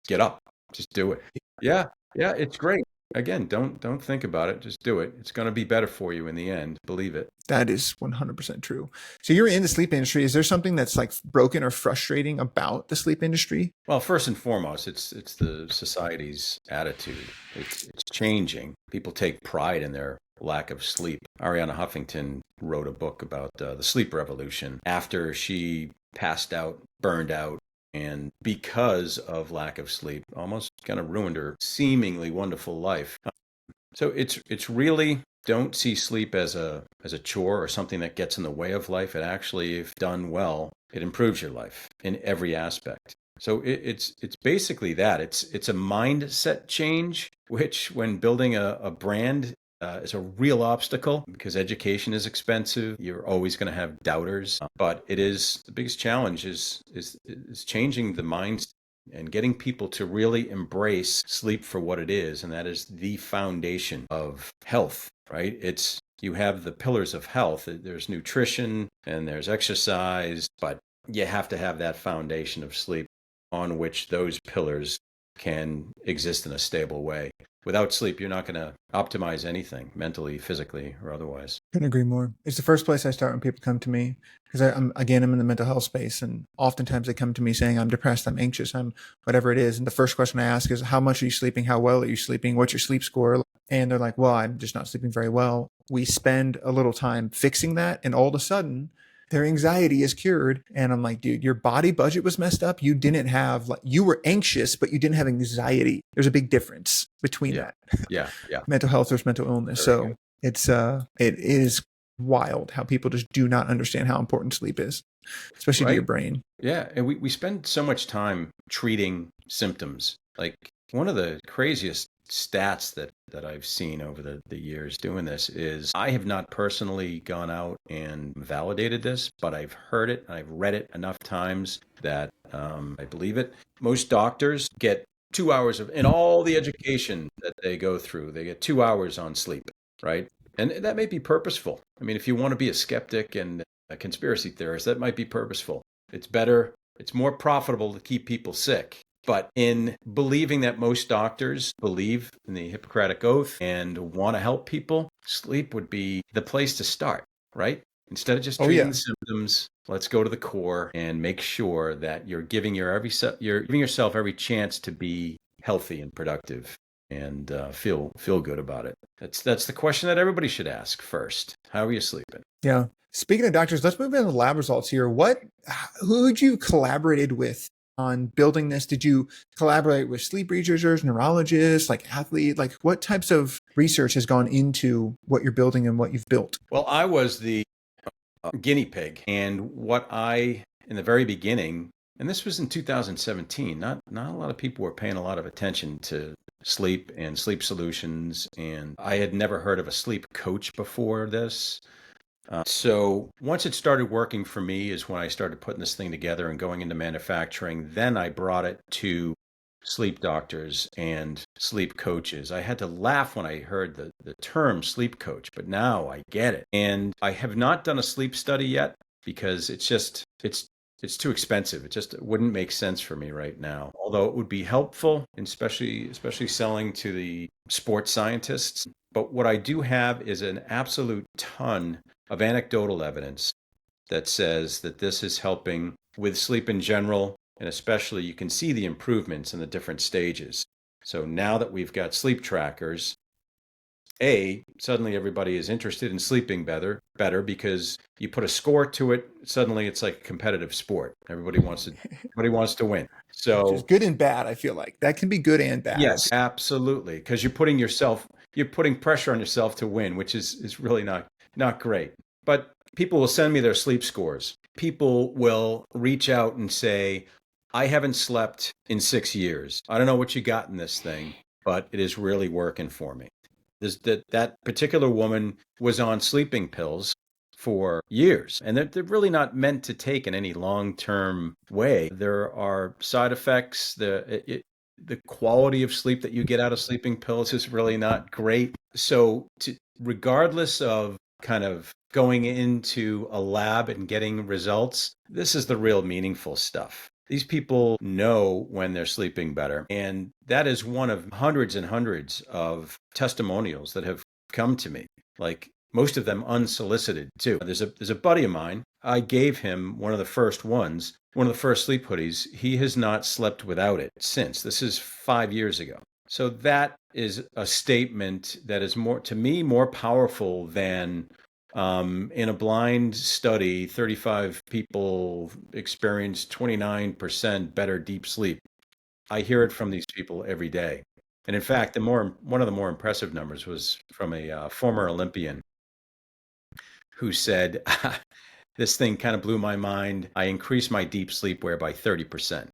get up. Just do it. Yeah. Yeah, it's great. Again, don't think about it. Just do it. It's going to be better for you in the end. Believe it.
that is 100% true. So you're in the sleep industry. Is there something that's like broken or frustrating about the sleep industry?
Well, first and foremost, it's the society's attitude. It's changing. People take pride in their lack of sleep. Ariana Huffington wrote a book about the sleep revolution after she passed out, burned out, and because of lack of sleep, almost kind of ruined her seemingly wonderful life. So it's really, don't see sleep as a chore or something that gets in the way of life. It actually, if done well, it improves your life in every aspect. So it's basically that. It's a mindset change, which when building a brand is a real obstacle because education is expensive. You're always going to have doubters, but it is the biggest challenge is changing the mindset and getting people to really embrace sleep for what it is, and that is the foundation of health, right? You have the pillars of health. There's nutrition and there's exercise, but you have to have that foundation of sleep on which those pillars can exist in a stable way. Without sleep, you're not going to optimize anything mentally, physically, or otherwise.
Couldn't agree more. It's the first place I start when people come to me because I'm in the mental health space, and oftentimes they come to me saying, I'm depressed, I'm anxious, I'm whatever it is. And the first question I ask is, how much are you sleeping? How well are you sleeping? What's your sleep score? And they're like, well, I'm just not sleeping very well. We spend a little time fixing that, and all of a sudden their anxiety is cured. And I'm like, dude, your body budget was messed up. You didn't have, like, you were anxious, but you didn't have anxiety. There's a big difference between that.
Yeah.
Mental health versus mental illness. So it is wild how people just do not understand how important sleep is, especially to your brain.
Yeah. And we spend so much time treating symptoms. Like, one of the craziest stats that I've seen over the years doing this is, I have not personally gone out and validated this, but I've heard it and I've read it enough times that I believe it. Most doctors get 2 hours in all the education that they go through, they get 2 hours on sleep, right? And that may be purposeful. I mean, if you want to be a skeptic and a conspiracy theorist, that might be purposeful. It's more profitable to keep people sick. But in believing that most doctors believe in the Hippocratic Oath and want to help people, sleep would be the place to start, right? Instead of just treating the symptoms, let's go to the core and make sure that you're giving yourself every chance to be healthy and productive and feel good about it. That's the question that everybody should ask first. How are you sleeping?
Yeah. Speaking of doctors, let's move into the lab results here. Who had you collaborated with on building this? Did you collaborate with sleep researchers, neurologists, like athletes? Like, what types of research has gone into what you're building and what you've built?
Well, I was the guinea pig, and in the very beginning, and this was in 2017, not a lot of people were paying a lot of attention to sleep and sleep solutions, and I had never heard of a sleep coach before this. So once it started working for me is when I started putting this thing together and going into manufacturing. Then I brought it to sleep doctors and sleep coaches. I had to laugh when I heard the term sleep coach, but now I get it. And I have not done a sleep study yet because it's too expensive. It just wouldn't make sense for me right now. Although it would be helpful, especially selling to the sports scientists. But what I do have is an absolute ton of anecdotal evidence that says that this is helping with sleep in general, and especially you can see the improvements in the different stages. So now that we've got sleep trackers, suddenly everybody is interested in sleeping better because you put a score to it, suddenly it's like a competitive sport. Everybody wants to win. So
which is good and bad, I feel like. That can be good and bad.
Yes, absolutely. Because you're putting yourself you're putting pressure on yourself to win, which is really not great. But people will send me their sleep scores. People will reach out and say, I haven't slept in 6 years. I don't know what you got in this thing, but it is really working for me. That particular woman was on sleeping pills for years, and they're really not meant to take in any long-term way. There are side effects. The quality of sleep that you get out of sleeping pills is really not great. So, regardless of kind of going into a lab and getting results, this is the real meaningful stuff. These people know when they're sleeping better. And that is one of hundreds and hundreds of testimonials that have come to me, like most of them unsolicited too. There's a buddy of mine. I gave him one of the first ones, one of the first sleep hoodies. He has not slept without it since. This is 5 years ago. So that is a statement that is more, to me, more powerful than in a blind study, 35 people experienced 29% better deep sleep. I hear it from these people every day. And in fact, one of the more impressive numbers was from a former Olympian who said, this thing kind of blew my mind. I increased my deep sleepwear by 30%.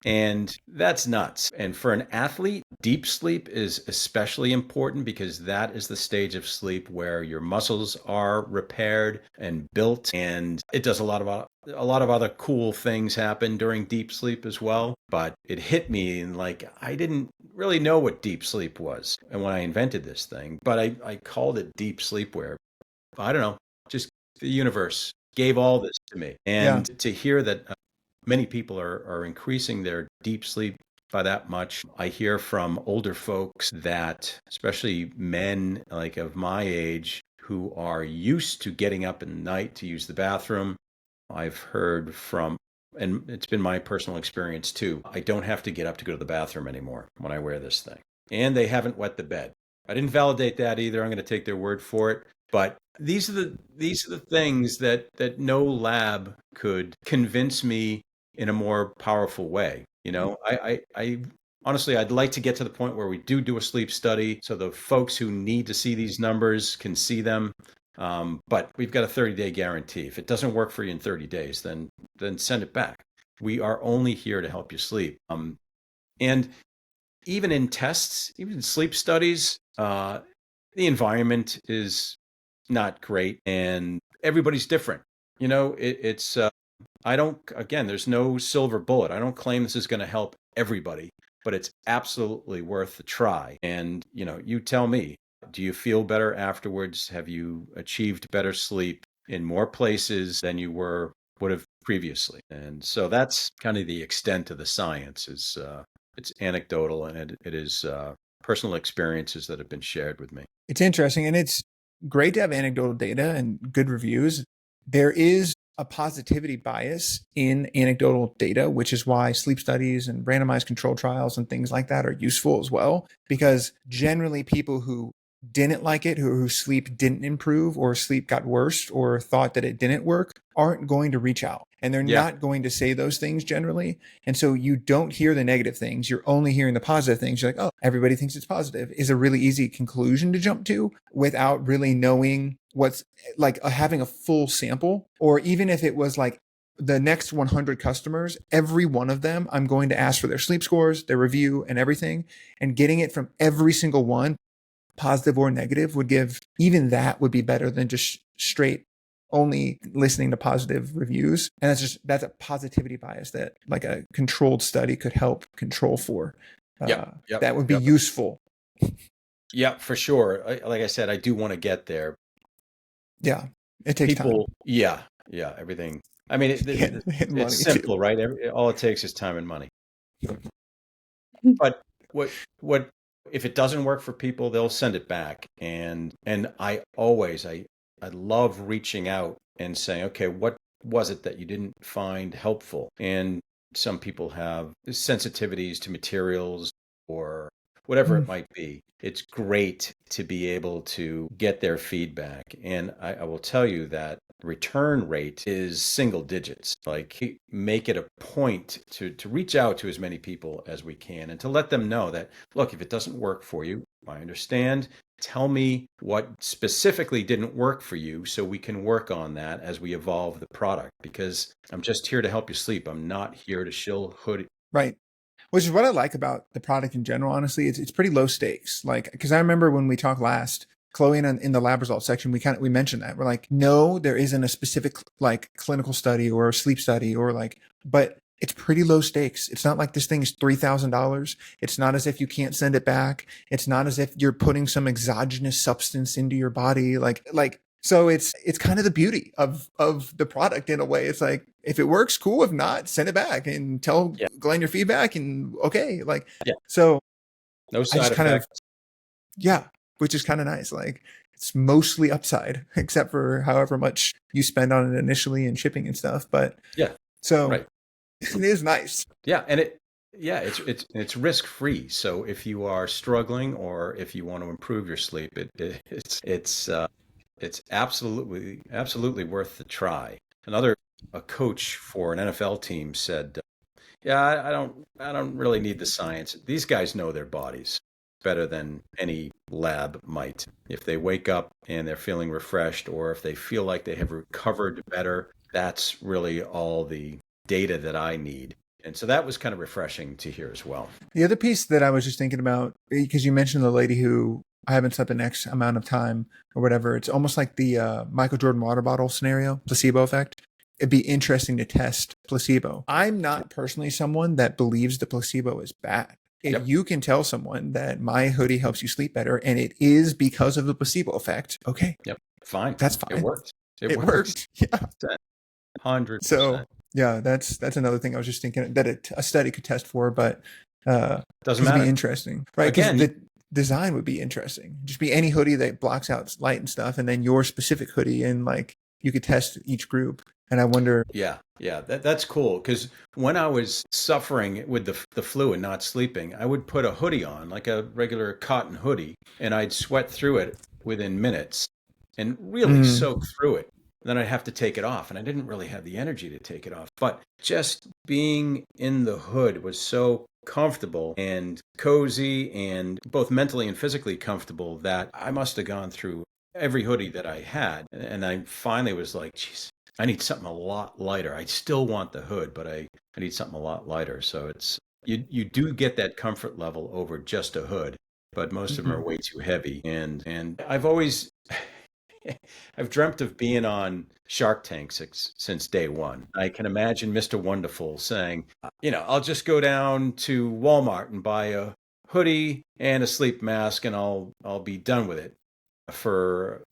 And that's nuts. And for an athlete, deep sleep is especially important because that is the stage of sleep where your muscles are repaired and built. And it does a lot of other cool things happen during deep sleep as well. But it hit me and like I didn't really know what deep sleep was. And when I invented this thing, but I called it deep sleepwear. I don't know, just the universe gave all this to me.
Yeah.
And to hear that many people are increasing their deep sleep by that much. I hear from older folks that, especially men like of my age, who are used to getting up in the night to use the bathroom. I've heard from, and it's been my personal experience too, I don't have to get up to go to the bathroom anymore when I wear this thing. And they haven't wet the bed. I didn't validate that either. I'm going to take their word for it. But these are the things that no lab could convince me in a more powerful way. I honestly, I'd like to get to the point where we do a sleep study so the folks who need to see these numbers can see them. But we've got a 30-day guarantee. If it doesn't work for you in 30 days, then send it back. We are only here to help you sleep. And even in tests, even in sleep studies, the environment is not great, and everybody's different. It's I don't, again, there's no silver bullet. I don't claim this is going to help everybody, but it's absolutely worth the try. And, you tell me, do you feel better afterwards? Have you achieved better sleep in more places than you would have previously? And so that's kind of the extent of the science is, it's anecdotal and it is personal experiences that have been shared with me.
It's interesting, and it's great to have anecdotal data and good reviews. There is a positivity bias in anecdotal data, which is why sleep studies and randomized control trials and things like that are useful as well, because generally people who didn't like it, whose sleep didn't improve or sleep got worse or thought that it didn't work, aren't going to reach out. And they're
Yeah.
not going to say those things generally. And so you don't hear the negative things. You're only hearing the positive things. You're like, oh, everybody thinks it's positive, is a really easy conclusion to jump to without really knowing what's like having a full sample. Or even if it was like the next 100 customers, every one of them, I'm going to ask for their sleep scores, their review and everything. And getting it from every single one, positive or negative, would give, even that would be better than just straight only listening to positive reviews. And that's a positivity bias that like a controlled study could help control for.
Yep. Yep.
That would be
Yep.
useful.
Yeah, for sure. Like I said, I do want to get there.
Yeah, it takes
People,
time.
yeah, everything. I mean,
And money
it's
too.
simple, right? All it takes is time and money. But what if it doesn't work for people, they'll send it back. And I love reaching out and saying, okay, what was it that you didn't find helpful? And some people have sensitivities to materials or whatever it might be. It's great to be able to get their feedback. And I will tell you that return rate is single digits. Like, make it a point to reach out to as many people as we can and to let them know that, look, if it doesn't work for you, I understand. Tell me what specifically didn't work for you so we can work on that as we evolve the product, because I'm just here to help you sleep. I'm not here to shill hoodie.
Right. Which is what I like about the product in general, honestly. It's pretty low stakes. Like, because I remember when we talked last, Chloe, in the lab results section, we mentioned that. We're like, no, there isn't a specific like clinical study or a sleep study or like, but it's pretty low stakes. It's not like this thing is $3,000. It's not as if you can't send it back. It's not as if you're putting some exogenous substance into your body. So it's kind of the beauty of the product in a way. It's like, if it works, cool. If not, send it back and tell
Yeah.
Glenn your feedback and okay. Like,
Yeah.
so
No
I
side
just kind of,
effects.
yeah, which is kind of nice. Like, it's mostly upside except for however much you spend on it initially and shipping and stuff. But
Yeah.
so
Right.
it is nice.
Yeah. And it's risk free. So if you are struggling or if you want to improve your sleep, it's absolutely worth the try. A coach for an NFL team said, "Yeah, I don't really need the science. These guys know their bodies better than any lab might. If they wake up and they're feeling refreshed, or if they feel like they have recovered better, that's really all the data that I need." And so that was kind of refreshing to hear as well.
The other piece that I was just thinking about, because you mentioned the lady who I haven't slept the next amount of time or whatever, it's almost like the Michael Jordan water bottle scenario, placebo effect. It'd be interesting to test placebo. I'm not personally someone that believes the placebo is bad. If
Yep.
you can tell someone that my hoodie helps you sleep better and it is because of the placebo effect, okay,
Yep. Fine.
that's
It
fine.
worked.
It worked. Yeah.
100%.
So yeah, that's another thing I was just thinking that a study could test for, but
Doesn't
it'd be
matter.
interesting, right? Because
Again,
the design would be interesting. Just be any hoodie that blocks out light and stuff, and then your specific hoodie, and like you could test each group. And I wonder,
yeah, that's cool. Because when I was suffering with the flu and not sleeping, I would put a hoodie on, like a regular cotton hoodie, and I'd sweat through it within minutes and really soak through it. Then I'd have to take it off, and I didn't really have the energy to take it off. But just being in the hood was so comfortable and cozy and both mentally and physically comfortable that I must have gone through every hoodie that I had. And I finally was like, geez, I need something a lot lighter. I still want the hood, but I need something a lot lighter. So you do get that comfort level over just a hood, but most of them are way too heavy. And I've dreamt of being on Shark Tank since day one. I can imagine Mr. Wonderful saying, I'll just go down to Walmart and buy a hoodie and a sleep mask, and I'll be done with it for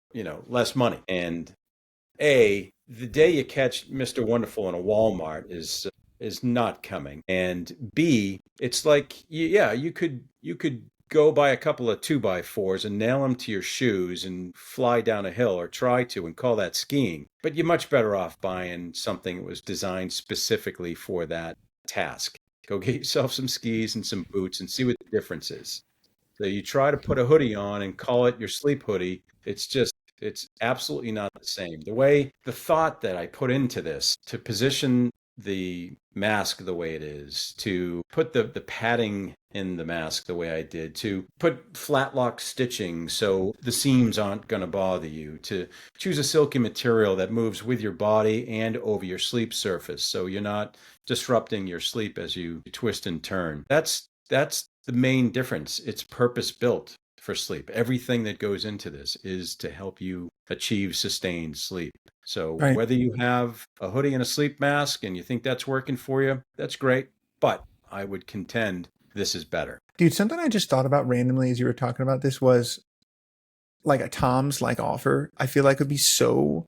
less money. And the day you catch Mr. Wonderful in a Walmart is not coming. And B, it's like, yeah, you could go buy a couple of 2x4s and nail them to your shoes and fly down a hill, or try to, and call that skiing. But you're much better off buying something that was designed specifically for that task. Go get yourself some skis and some boots and see what the difference is. So you try to put a hoodie on and call it your sleep hoodie. It's absolutely not the same. The thought that I put into this, to position the mask the way it is, to put the padding in the mask the way I did, to put flat lock stitching so the seams aren't going to bother you, to choose a silky material that moves with your body and over your sleep surface so you're not disrupting your sleep as you twist and turn. That's the main difference. It's purpose built for sleep. Everything that goes into this is to help you achieve sustained sleep. So
right.
whether you have a hoodie and a sleep mask and you think that's working for you, that's great. But I would contend this is better.
Dude, something I just thought about randomly as you were talking about this was like a Tom's like offer. I feel like would be so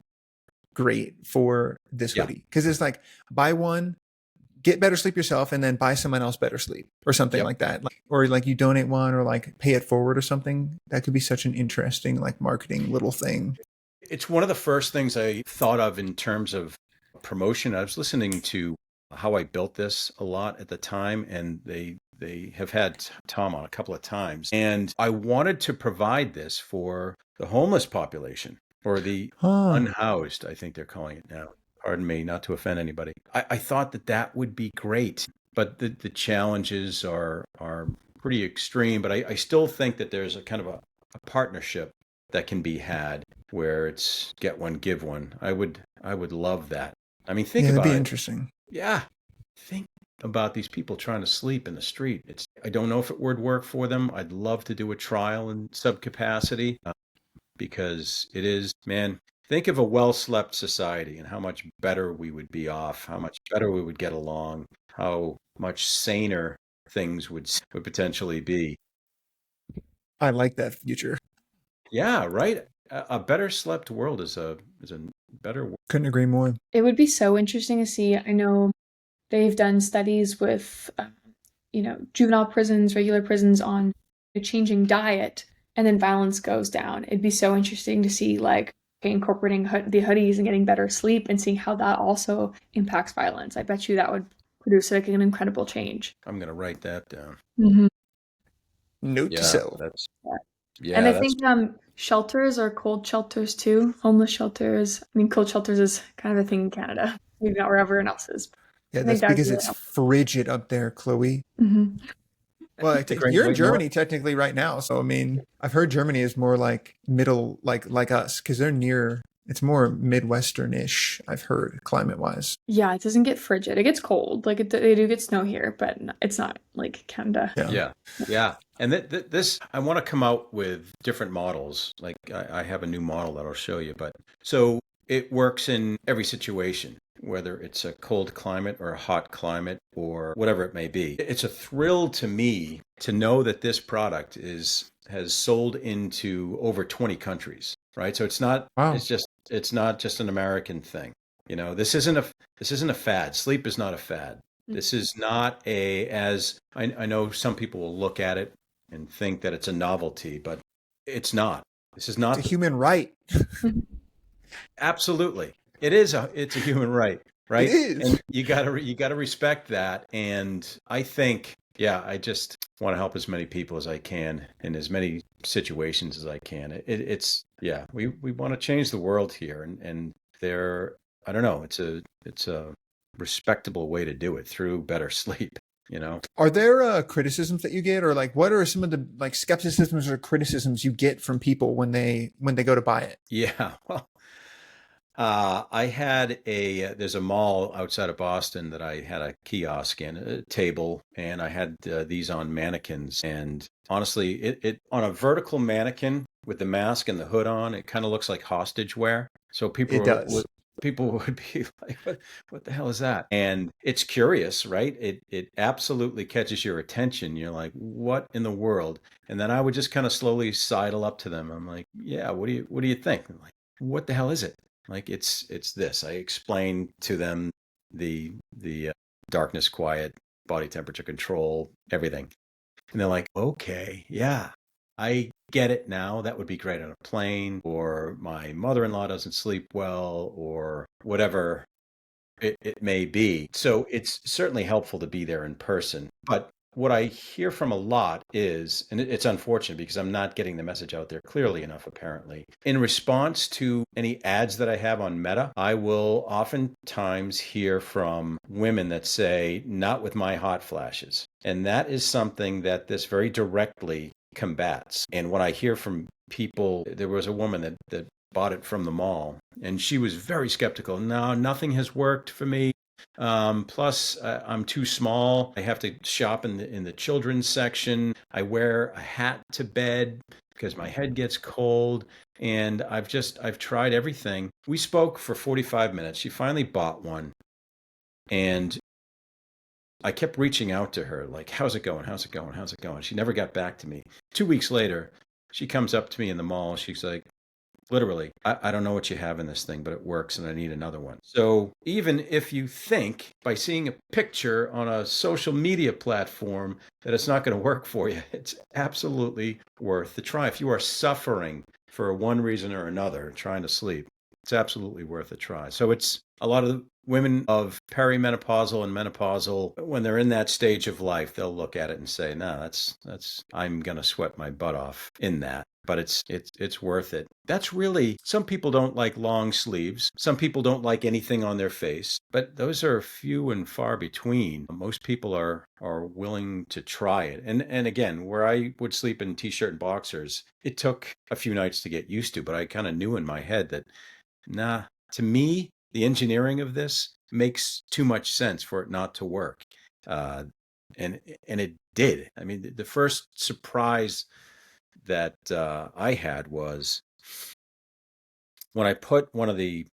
great for this hoodie, because it's like, buy one, get better sleep yourself, and then buy someone else better sleep or something like that. Or like you donate one, or like pay it forward or something. That could be such an interesting like marketing little thing.
It's one of the first things I thought of in terms of promotion. I was listening to How I Built This a lot at the time, and they have had Tom on a couple of times. And I wanted to provide this for the homeless population, or the unhoused, I think they're calling it now. Pardon me, not to offend anybody. I thought that would be great, but the challenges are pretty extreme, but I still think that there's a kind of a partnership that can be had where it's get one, give one. I would love that. I mean, think
Yeah, that'd
about
be
it.
interesting.
Yeah. Think about these people trying to sleep in the street. I don't know if it would work for them. I'd love to do a trial in subcapacity because it is, man, think of a well-slept society and how much better we would be off, how much better we would get along, how much saner things would potentially be.
I like that future.
Yeah, right. A better slept world is a better world.
Couldn't agree more.
It would be so interesting to see. I know they've done studies with, juvenile prisons, regular prisons on changing diet, and then violence goes down. It'd be so interesting to see, like, okay, incorporating the hoodies and getting better sleep and seeing how that also impacts violence. I bet you that would produce like an incredible change.
I'm gonna write that down.
Mm-hmm.
Note to
Yeah,
self.
And I
that's
think shelters or cold shelters too, homeless shelters. I mean, cold shelters is kind of a thing in Canada, maybe not where everyone else is.
Yeah,
I think
that's
that would
because
be really
it's
helpful.
frigid up there, Chloe.
Mm-hmm.
Well,
the Great
you're in
White North.
Germany technically right now, so I mean, I've heard Germany is more like middle, like us, because they're near. It's more Midwestern-ish. I've heard climate-wise.
Yeah, it doesn't get frigid. It gets cold. Like they do get snow here, but it's not like Canada.
Yeah, yeah. And this, I want to come out with different models. Like I have a new model that I'll show you. But so it works in every situation, whether it's a cold climate or a hot climate or whatever it may be. It's a thrill to me to know that this product has sold into over 20 countries, right? So
Wow.
it's not just an American thing. You know, this isn't a fad. Sleep is not a fad. This is not as I know some people will look at it and think that it's a novelty, but it's not. This is not
It's a human right.
absolutely. It's a human right, right?
It is.
And you gotta respect that. And I think, yeah, I just want to help as many people as I can in as many situations as I can. It's yeah, we want to change the world here, and there, I don't know, it's a respectable way to do it through better sleep, you know?
Are there criticisms that you get, or like what are some of the like skepticisms or criticisms you get from people when they go to buy it?
Yeah. Well, I had there's a mall outside of Boston that I had a kiosk in, a table, and I had these on mannequins. And honestly, it on a vertical mannequin with the mask and the hood on, it kind of looks like hostage wear. So
It does.
people would be like, what the hell is that? And it's curious, right? It absolutely catches your attention. You're like, what in the world? And then I would just kind of slowly sidle up to them. I'm like, yeah, what do you think? I'm like, what the hell is it? Like it's this. I explain to them the darkness, quiet, body temperature control, everything, and they're like, okay, yeah, I get it now. That would be great on a plane, or my mother-in-law doesn't sleep well, or whatever it may be. So it's certainly helpful to be there in person. But what I hear from a lot is, and it's unfortunate because I'm not getting the message out there clearly enough, apparently. In response to any ads that I have on Meta, I will oftentimes hear from women that say, not with my hot flashes. And that is something that this very directly combats. And what I hear from people, there was a woman that bought it from the mall, and she was very skeptical. No, nothing has worked for me. Plus, I'm too small. I have to shop in the children's section. I wear a hat to bed because my head gets cold. And I've tried everything. We spoke for 45 minutes. She finally bought one, and I kept reaching out to her, like, how's it going? How's it going? How's it going? She never got back to me. 2 weeks later, she comes up to me in the mall. She's like, literally, I don't know what you have in this thing, but it works and I need another one. So even if you think by seeing a picture on a social media platform that it's not going to work for you, it's absolutely worth the try. If you are suffering for one reason or another, trying to sleep, it's absolutely worth a try. So it's a lot of the women of perimenopausal and menopausal, when they're in that stage of life, they'll look at it and say, no, that's I'm going to sweat my butt off in that. but it's worth it. That's really, some people don't like long sleeves. Some people don't like anything on their face, but those are few and far between. Most people are willing to try it. And again, where I would sleep in t-shirt and boxers, it took a few nights to get used to, but I kind of knew in my head that, nah, to me, the engineering of this makes too much sense for it not to work. Uh, and it did. I mean, the first surprise that I had was when I put one of the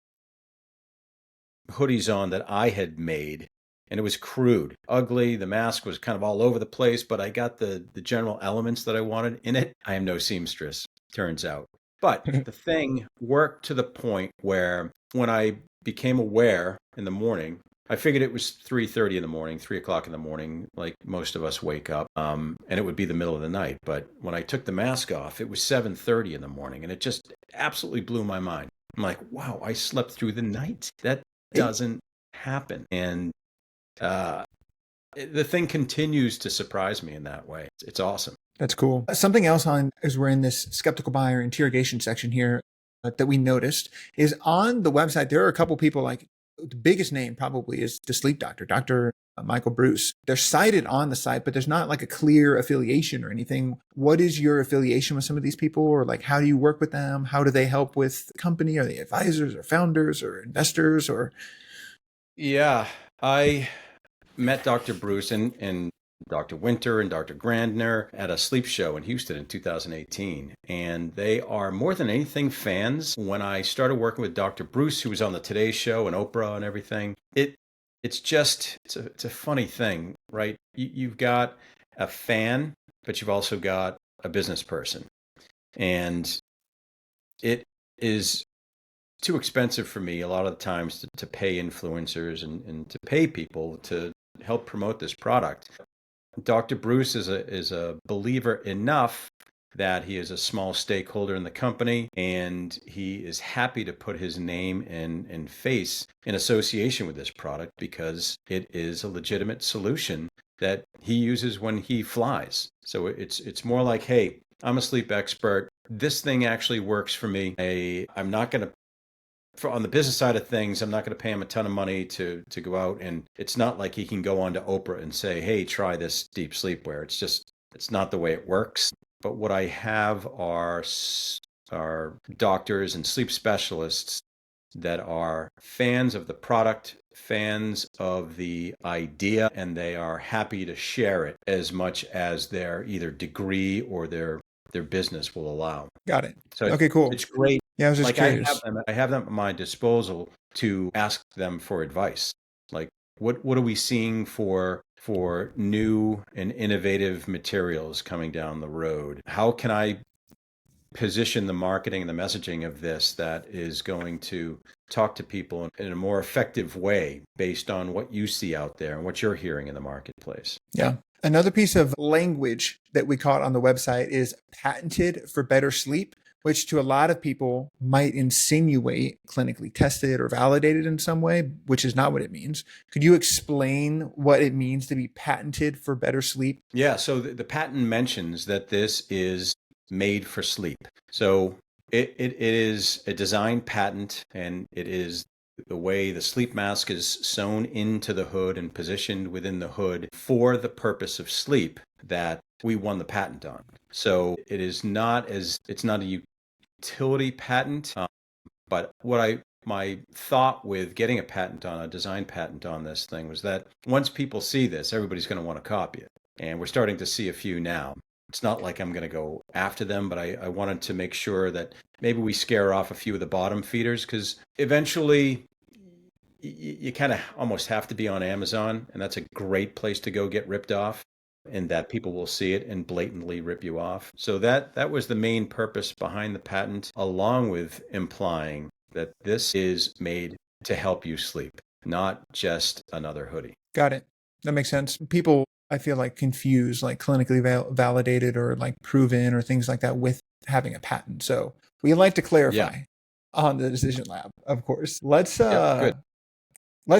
hoodies on that I had made, and it was crude, ugly. The mask was kind of all over the place, but I got the general elements that I wanted in it. I am no seamstress, turns out. But the thing worked to the point where when I became aware in the morning, I figured it was 3:30 in the morning, 3 o'clock in the morning, like most of us wake up, and it would be the middle of the night. But when I took the mask off, it was 7:30 in the morning, and it just absolutely blew my mind. I'm like, wow, I slept through the night. That doesn't happen. And the thing continues to surprise me in that way. It's awesome.
That's cool. Something else on as we're in this skeptical buyer interrogation section here that we noticed is on the website. There are a couple people, like the biggest name probably is the sleep doctor, Dr. Michael Bruce. They're cited on the site, but there's not like a clear affiliation or anything. What is your affiliation with some of these people, or like how do you work with them? How do they help with the company? Are they advisors or founders or investors or?
Yeah, I met Dr. Bruce and Dr. Winter and Dr. Grandner at a sleep show in Houston in 2018. And they are more than anything fans. When I started working with Dr. Bruce, who was on the Today Show and Oprah and everything, it's a funny thing, right? You've got a fan, but you've also got a business person. And it is too expensive for me a lot of the times to pay influencers and to pay people to help promote this product. Dr. Bruce is a believer enough that he is a small stakeholder in the company, and he is happy to put his name and face in association with this product because it is a legitimate solution that he uses when he flies. So it's more like, hey, I'm a sleep expert. This thing actually works for me. I'm not going to, on the business side of things, I'm not going to pay him a ton of money to go out, and it's not like he can go on to Oprah and say, hey, try this Deep Sleepwear. It's not the way it works. But what I have are doctors and sleep specialists that are fans of the product, fans of the idea, and they are happy to share it as much as their either degree or their business will allow.
Got it.
So
okay, cool.
It's great.
Yeah, I was just
Like
curious.
I have them at my disposal to ask them for advice. Like, what are we seeing for new and innovative materials coming down the road? How can I position the marketing and the messaging of this that is going to talk to people in a more effective way based on what you see out there and what you're hearing in the marketplace?
Yeah. Another piece of language that we caught on the website is patented for better sleep, which to a lot of people might insinuate clinically tested or validated in some way, which is not what it means. Could you explain what it means to be patented for better sleep?
Yeah, so the patent mentions that this is made for sleep. So it is a design patent, and it is the way the sleep mask is sewn into the hood and positioned within the hood for the purpose of sleep that we won the patent on. So it's not a utility patent, but my thought with getting a design patent on this thing was that once people see this, everybody's going to want to copy it. And we're starting to see a few now. It's not like I'm going to go after them, but I wanted to make sure that maybe we scare off a few of the bottom feeders, because eventually you kind of almost have to be on Amazon, and that's a great place to go get ripped off, and that people will see it and blatantly rip you off. So that was the main purpose behind the patent, along with implying that this is made to help you sleep, not just another hoodie.
Got it. That makes sense. People, I feel like, confuse like clinically validated or like proven or things like that with having a patent. So we like to clarify on the Decision Lab, of course. Let's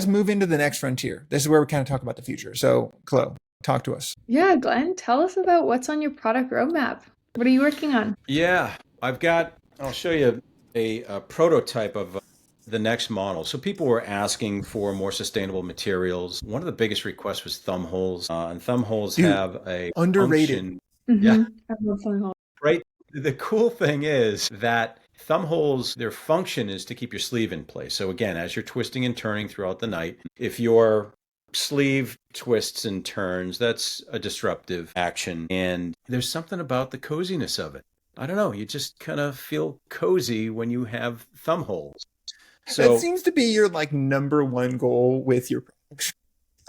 move into the next frontier. This is where we kind of talk about the future. So Chloe, talk to us.
Yeah, Glenn, tell us about what's on your product roadmap. What are you working on?
Yeah, I'll show you a prototype of the next model. So people were asking for more sustainable materials. One of the biggest requests was thumb holes, and thumb holes
Dude,
have a
underrated.
function. Yeah,
Mm-hmm. I love phone calls.
right. The cool thing is that thumb holes, their function is to keep your sleeve in place. So again, as you're twisting and turning throughout the night, if your sleeve twists and turns, that's a disruptive action. And there's something about the coziness of it. I don't know, you just kind of feel cozy when you have thumb holes.
That
So
seems to be your like number one goal with your product.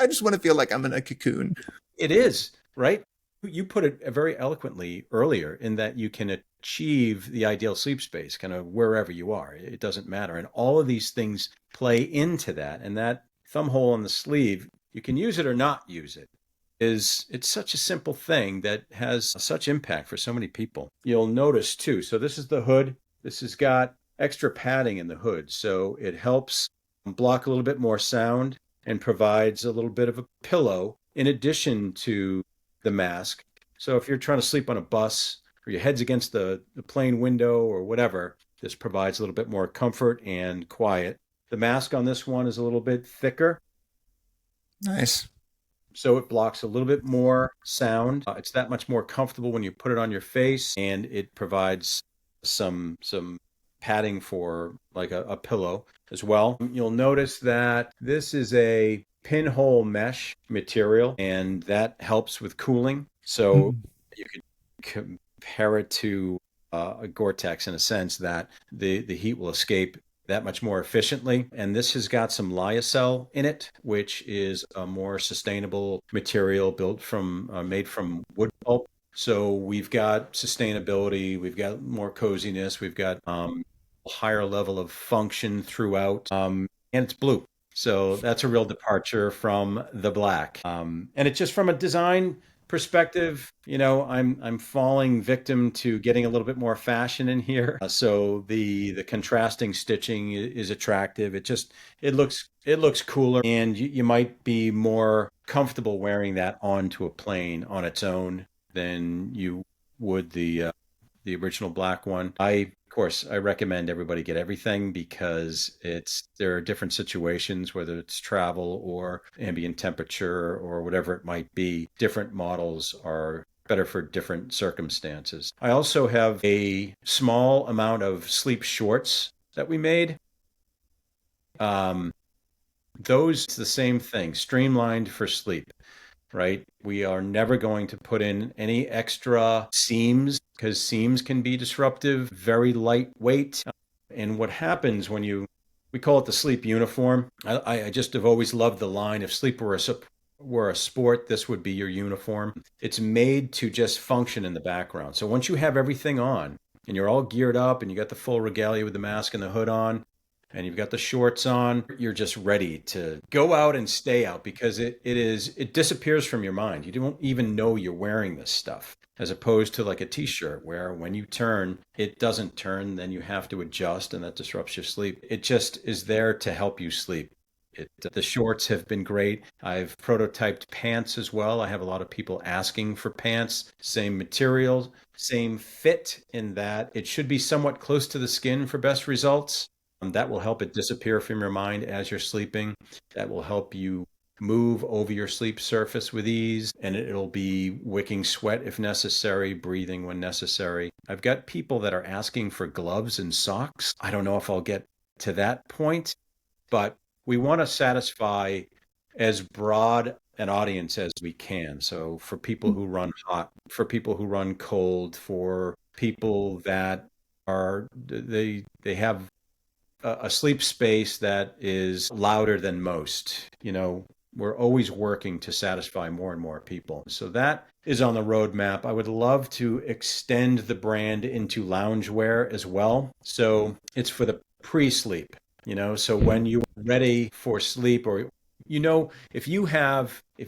I just want to feel like I'm in a cocoon.
it is, right? You put it very eloquently earlier in that you can achieve the ideal sleep space kind of wherever you are. It doesn't matter. And all of these things play into that. And that thumb hole on the sleeve, you can use it or not use it. It's such a simple thing that has such impact for so many people. You'll notice too. So this is the hood. This has got extra padding in the hood. So it helps block a little bit more sound and provides a little bit of a pillow in addition to the mask. So if you're trying to sleep on a bus or your head's against the plane window or whatever, this provides a little bit more comfort and quiet. The mask on this one is a little bit thicker,
Nice.
so it blocks a little bit more sound. It's that much more comfortable when you put it on your face, and it provides some padding for like a pillow as well. You'll notice that this is a pinhole mesh material, and that helps with cooling. So
Mm.
you could compare it to a Gore-Tex in a sense that the heat will escape that much more efficiently. And this has got some lyocell in it, which is a more sustainable material built from made from wood pulp. So we've got sustainability, we've got more coziness, we've got higher level of function throughout, and it's blue. So that's a real departure from the black. And it's just from a design perspective, I'm falling victim to getting a little bit more fashion in here. So the contrasting stitching is attractive. It looks cooler, and you might be more comfortable wearing that onto a plane on its own than you would the original black one. Of course, I recommend everybody get everything because there are different situations, whether it's travel or ambient temperature or whatever it might be. Different models are better for different circumstances. I also have a small amount of sleep shorts that we made. Um, those, it's the same thing, streamlined for sleep, right? We are never going to put in any extra seams because seams can be disruptive, very lightweight. And what happens we call it the sleep uniform. I just have always loved the line, if sleep were a sport, this would be your uniform. It's made to just function in the background. So once you have everything on and you're all geared up and you got the full regalia with the mask and the hood on, and you've got the shorts on, you're just ready to go out and stay out because it disappears from your mind. You don't even know you're wearing this stuff, as opposed to like a t-shirt where when you turn, it doesn't turn, then you have to adjust and that disrupts your sleep. It just is there to help you sleep. The shorts have been great. I've prototyped pants as well. I have a lot of people asking for pants, same materials, same fit in that it should be somewhat close to the skin for best results. That will help it disappear from your mind as you're sleeping. That will help you move over your sleep surface with ease, and it'll be wicking sweat if necessary, breathing when necessary. I've got people that are asking for gloves and socks. I don't know if I'll get to that point, but we want to satisfy as broad an audience as we can. So for people who run hot, for people who run cold, for people that they have a sleep space that is louder than most. We're always working to satisfy more and more people. So that is on the roadmap. I would love to extend the brand into loungewear as well. So it's for the pre-sleep, so when you're ready for sleep, or if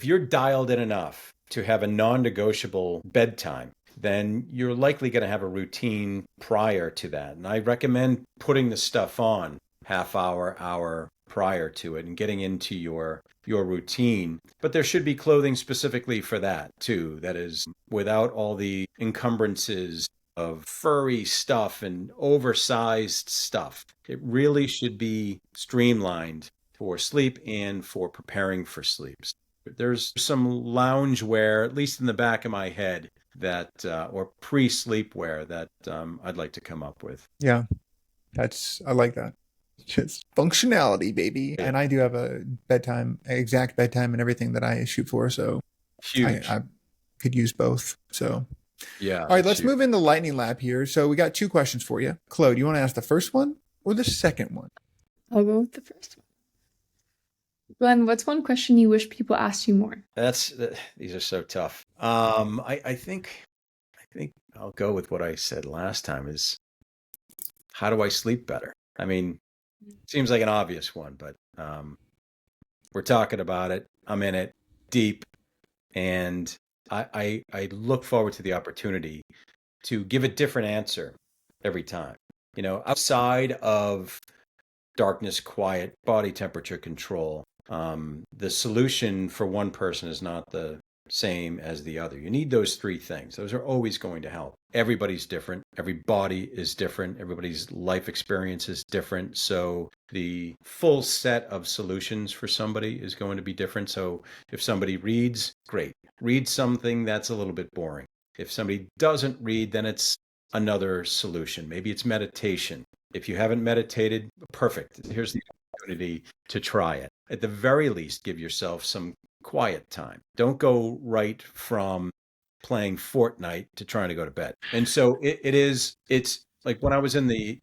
you're dialed in enough to have a non-negotiable bedtime, then you're likely going to have a routine prior to that. And I recommend putting the stuff on half hour prior to it and getting into your routine. But there should be clothing specifically for that too, that is without all the encumbrances of furry stuff and oversized stuff. It really should be streamlined for sleep and for preparing for sleep. There's some loungewear, at least in the back of my head, that or pre-sleepwear that I'd like to come up with.
Yeah, I like that. Just functionality, baby.
Yeah.
And I do have a exact bedtime and everything that I shoot for. So
Huge.
I could use both. So,
Yeah.
all right, let's move into lightning lab here. So we got 2 questions for you. Chloe, do you want to ask the first one or the second one?
I'll go with the first one. Glenn, what's one question you wish people asked you more?
These are so tough. I think I'll go with what I said last time is, how do I sleep better? I mean, it seems like an obvious one, but we're talking about it. I'm in it deep, and I look forward to the opportunity to give a different answer every time. Outside of darkness, quiet, body temperature control, the solution for one person is not the same as the other. You need those 3 things. Those are always going to help. Everybody's different. Every body is different. Everybody's life experience is different. So the full set of solutions for somebody is going to be different. So if somebody reads, great. Read something that's a little bit boring. If somebody doesn't read, then it's another solution. Maybe it's meditation. If you haven't meditated, perfect. Here's the opportunity to try it. At the very least, give yourself some quiet time. Don't go right from playing Fortnite to trying to go to bed. And so it's like when I was in the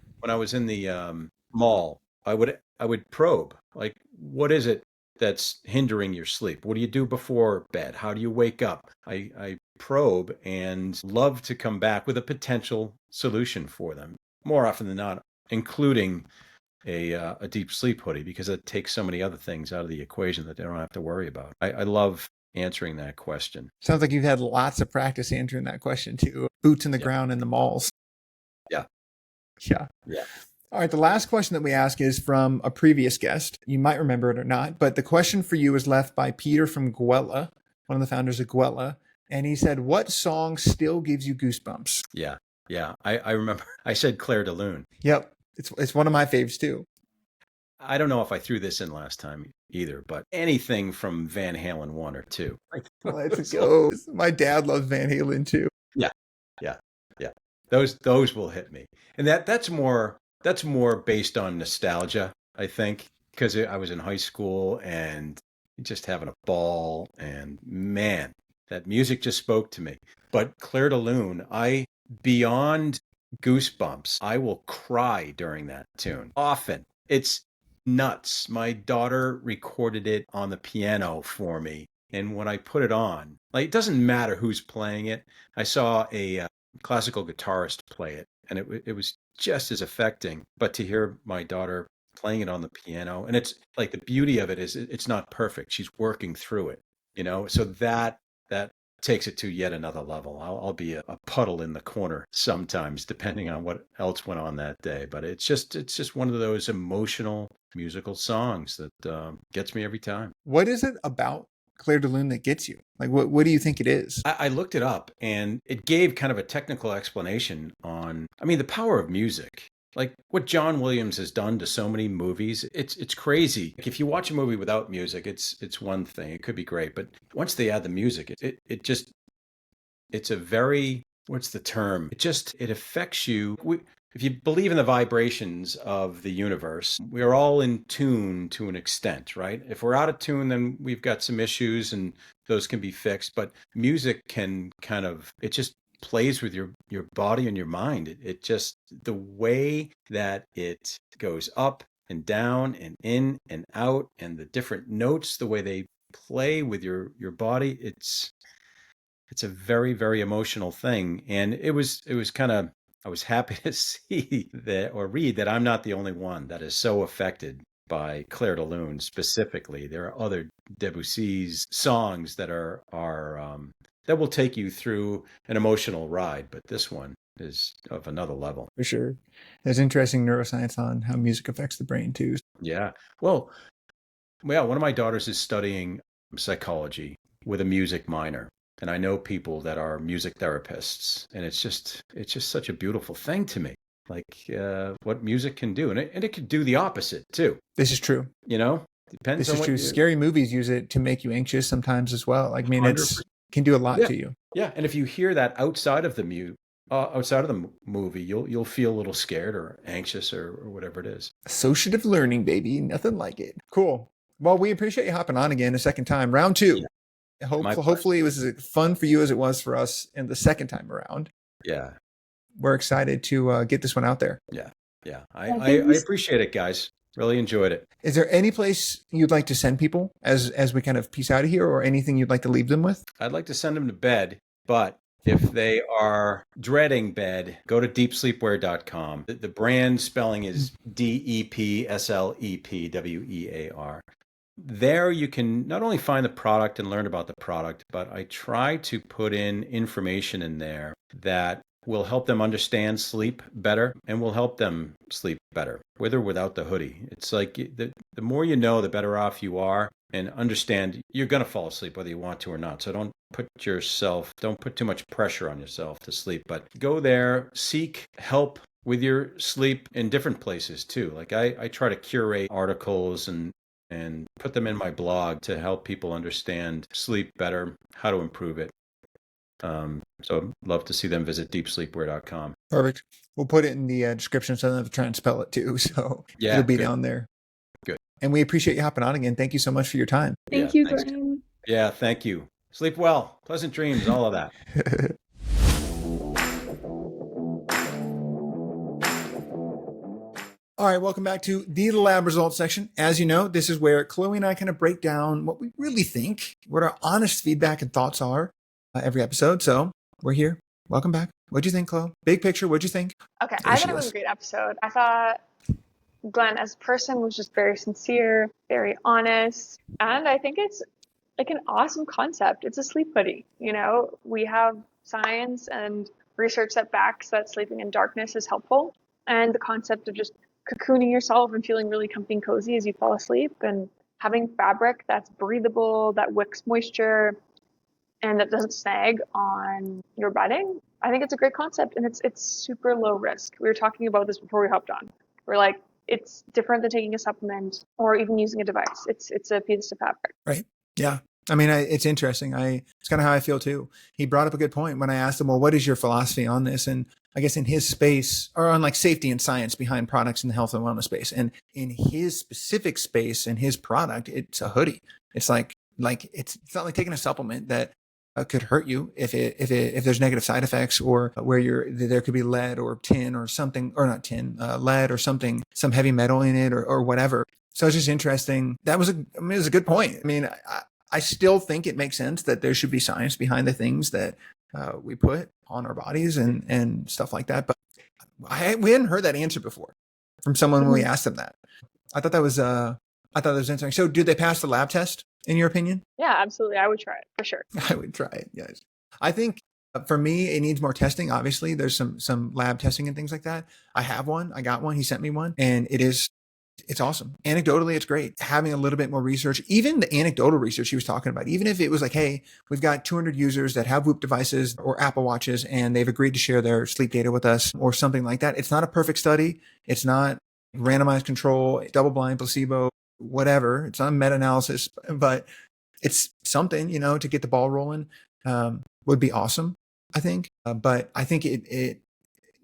mall, I would probe, like, what is it that's hindering your sleep? What do you do before bed? How do you wake up? I probe and love to come back with a potential solution for them, more often than not, including a deep sleep hoodie, because it takes so many other things out of the equation that they don't have to worry about. I love answering that question.
Sounds like you've had lots of practice answering that question too. Boots in the ground in the malls.
Yeah.
Yeah. All right. The last question that we ask is from a previous guest. You might remember it or not, but the question for you was left by Peter from Guella, one of the founders of Guella. And he said, what song still gives you goosebumps?
Yeah. I remember I said Claire de Lune.
Yep. It's one of my faves too.
I don't know if I threw this in last time either, but anything from Van Halen 1 or 2.
Let's go. My dad loves Van Halen too.
Yeah. Those will hit me. And that's more based on nostalgia, I think, because I was in high school and just having a ball, and man, that music just spoke to me. But Claire de Lune, beyond goosebumps, I will cry during that tune. Often. It's nuts. My daughter recorded it on the piano for me. And when I put it on, like, it doesn't matter who's playing it. I saw a classical guitarist play it, and it was just as affecting. But to hear my daughter playing it on the piano, and it's like, the beauty of it is it's not perfect. She's working through it, so that takes it to yet another level. I'll be a puddle in the corner sometimes, depending on what else went on that day. But it's just one of those emotional musical songs that gets me every time.
What is it about Claire de Lune that gets you? Like, what do you think it is?
I looked it up, and it gave kind of a technical explanation on, the power of music. Like what John Williams has done to so many movies, it's crazy. If you watch a movie without music, it's one thing. It could be great, but once they add the music, it's a very, what's the term? It affects you. If you believe in the vibrations of the universe, we are all in tune to an extent, right? If we're out of tune, then we've got some issues, and those can be fixed. But music can it just plays with your body and your mind. It just, the way that it goes up and down and in and out, and the different notes, the way they play with your body, it's a very, very emotional thing. And it was kind of, I was happy to see that, or read that, I'm not the only one that is so affected by Claire de Lune specifically. There are other Debussy's songs that are that will take you through an emotional ride, but this one is of another level.
For sure. There's interesting neuroscience on how music affects the brain too.
Yeah. Well, yeah, one of my daughters is studying psychology with a music minor. And I know people that are music therapists, and it's just such a beautiful thing to me. Like what music can do, and it could do the opposite too.
This is true.
You know, depends
This
on
is
what
true.
you
Scary movies use it to make you anxious sometimes as well. Like, I mean,
100%.
it's can do a lot
Yeah,
to you.
yeah. And if you hear that outside of the movie, you'll feel a little scared or anxious or whatever it is.
Associative learning, baby. Nothing like it. Cool. Well, we appreciate you hopping on again a second time. Round two.
Yeah, my pleasure.
Hopefully it was as fun for you as it was for us in the second time around.
Yeah,
We're excited to get this one out there.
yeah, yeah.
Yeah,
I appreciate it, guys. Really enjoyed it.
Is there any place you'd like to send people as we kind of piece out of here, or anything you'd like to leave them with?
I'd like to send them to bed, but if they are dreading bed, go to DepSlepwear.com. The brand spelling is DepSlepwear. There you can not only find the product and learn about the product, but I try to put in information in there that will help them understand sleep better and will help them sleep better, with or without the hoodie. It's like the more you know, the better off you are, and understand you're going to fall asleep whether you want to or not. So don't put too much pressure on yourself to sleep, but go there, seek help with your sleep in different places too. Like I try to curate articles and put them in my blog to help people understand sleep better, how to improve it. So I'd love to see them visit DepSlepwear.com.
Perfect. We'll put it in the description so I don't have to try and spell it too. So
Yeah,
it'll be
good.
down there.
Good.
And we appreciate you hopping on again. Thank you so much for your time.
Thank
Yeah,
you,
thanks.
Glenn.
Yeah, thank you. Sleep well, pleasant dreams, all of that.
All right, welcome back to the lab results section. As you know, this is where Chloe and I kind of break down what we really think, what our honest feedback and thoughts are every episode. So we're here. Welcome back. What'd you think, Chloe? Big picture, what'd you think?
Okay,
There
I
she
thought it was
is.
a great episode. I thought Glenn, as a person, was just very sincere, very honest, and I think it's like an awesome concept. It's a sleep hoodie. You know, we have science and research that backs that sleeping in darkness is helpful, and the concept of just cocooning yourself and feeling really comfy and cozy as you fall asleep, and having fabric that's breathable, that wicks moisture, and that doesn't snag on your bedding. I think it's a great concept, and it's super low risk. We were talking about this before we hopped on. We're like, it's different than taking a supplement or even using a device. It's a piece of fabric.
Right. Yeah. I mean, it's interesting. It's kind of how I feel too. He brought up a good point when I asked him, well, what is your philosophy on this? And I guess in his space, or on like safety and science behind products in the health and wellness space. And in his specific space and his product, it's a hoodie. It's like it's not like taking a supplement that could hurt you if there's negative side effects, or where there could be lead or tin or something, or not tin, lead or something, some heavy metal in it, or whatever. So it's just interesting. It was a good point. I mean, I still think it makes sense that there should be science behind the things that we put on our bodies and stuff like that. But we hadn't heard that answer before from someone when we asked them that. I thought that was interesting. So did they pass the lab test in your opinion?
Yeah, absolutely. I would try it for sure.
I would try it. Yes. I think for me, it needs more testing. Obviously there's some lab testing and things like that. I have one. I got one. He sent me one, and it's awesome. Anecdotally, it's great. Having a little bit more research, even the anecdotal research he was talking about, even if it was like, hey, we've got 200 users that have Whoop devices or Apple Watches, and they've agreed to share their sleep data with us or something like that. It's not a perfect study. It's not randomized control, double blind, placebo, whatever. It's not a meta-analysis, but it's something, to get the ball rolling would be awesome, I think. But I think it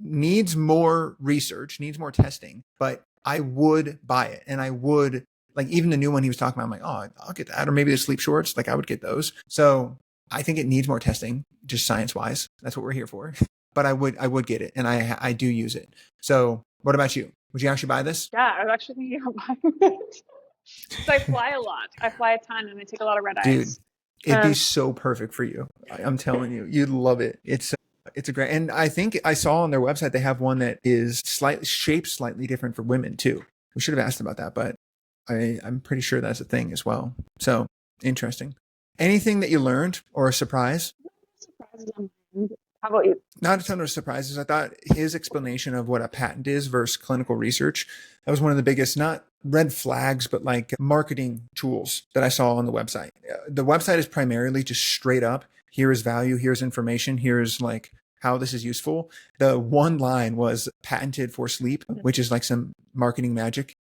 needs more research, needs more testing, but I would buy it. And I would, like, even the new one he was talking about, I'm like, oh, I'll get that. Or maybe the sleep shorts, like I would get those. So I think it needs more testing, just science wise. That's what we're here for. But I would get it. And I do use it. So what about you? Would you actually buy this?
Yeah, I was actually thinking of buying it. So I fly a lot. I fly a ton, and I take a lot of red
Dude,
eyes.
it'd be so perfect for you. I'm telling you, you'd love it. It's a great, and I think I saw on their website they have one that is shaped slightly different for women too. We should have asked about that, but I'm pretty sure that's a thing as well. So interesting. Anything that you learned or a surprise?
Surprises on my end. How about you?
Not a ton of surprises. I thought his explanation of what a patent is versus clinical research, that was one of the biggest, not red flags, but like marketing tools that I saw on the website. The website is primarily just straight up, here is value, here's information, here's like how this is useful. The one line was patented for sleep, which is like some marketing magic,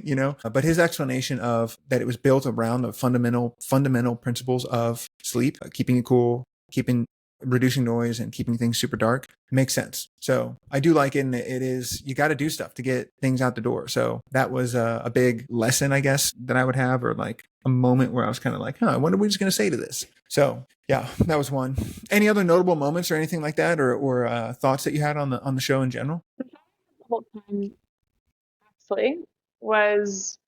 you know, but his explanation of that it was built around the fundamental principles of sleep, keeping it cool, reducing noise and keeping things super dark makes sense. So I do like it. And it is, you got to do stuff to get things out the door. So that was a big lesson, I guess, that I would have, or like a moment where I was kind of like, I wonder what he's going to say to this. So yeah, that was one. Any other notable moments or anything like that, or thoughts that you had on the show in general?
The whole time actually was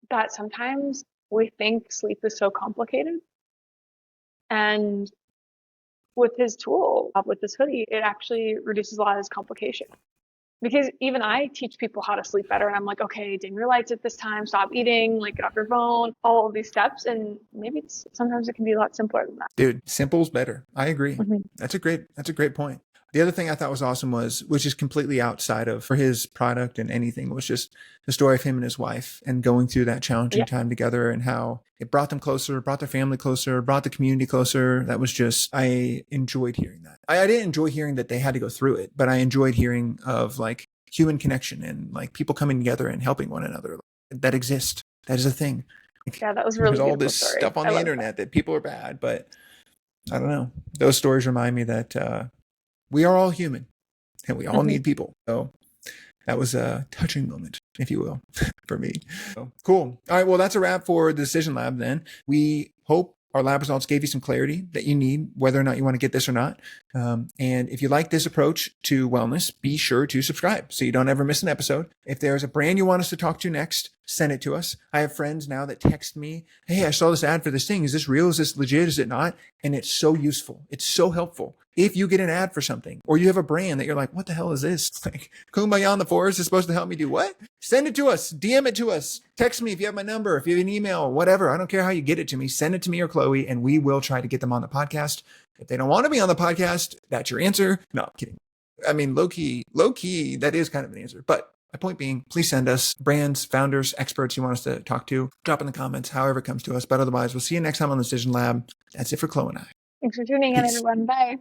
that sometimes we think sleep is so complicated, and with his tool, with this hoodie, it actually reduces a lot of this complication. Because even I teach people how to sleep better, and I'm like, okay, dim your lights at this time, stop eating, like get off your phone, all of these steps, and maybe sometimes it can be a lot simpler than that.
Dude, simple's better. I agree.
Mm-hmm.
That's a great point. The other thing I thought was awesome was, which is completely outside of for his product and anything, was just the story of him and his wife and going through that challenging time together, and how it brought them closer, brought their family closer, brought the community closer. That was just, I enjoyed hearing that. I didn't enjoy hearing that they had to go through it, but I enjoyed hearing of like human connection and like people coming together and helping one another that exist. That is a thing.
Yeah, that was really
There's all this
story.
stuff on the internet that people are bad, but I don't know. Those stories remind me that we are all human and we all need people. So that was a touching moment, if you will, for me. So, cool. All right. Well, that's a wrap for the Decision Lab then. We hope our lab results gave you some clarity that you need, whether or not you want to get this or not. And if you like this approach to wellness, be sure to subscribe so you don't ever miss an episode. If there's a brand you want us to talk to next, send it to us. I have friends now that text me, hey, I saw this ad for this thing. Is this real? Is this legit? Is it not? And it's so useful. It's so helpful. If you get an ad for something, or you have a brand that you're like, what the hell is this? Like, Kumbaya in the forest is supposed to help me do what? Send it to us. DM it to us. Text me if you have my number, if you have an email, whatever. I don't care how you get it to me. Send it to me or Chloe, and we will try to get them on the podcast. If they don't want to be on the podcast, that's your answer. No, I'm kidding. I mean, low key, that is kind of an answer. But my point being, please send us brands, founders, experts you want us to talk to. Drop in the comments, however it comes to us. But otherwise, we'll see you next time on the Decision Lab. That's it for Chloe and I.
Thanks for tuning in, everyone. Bye.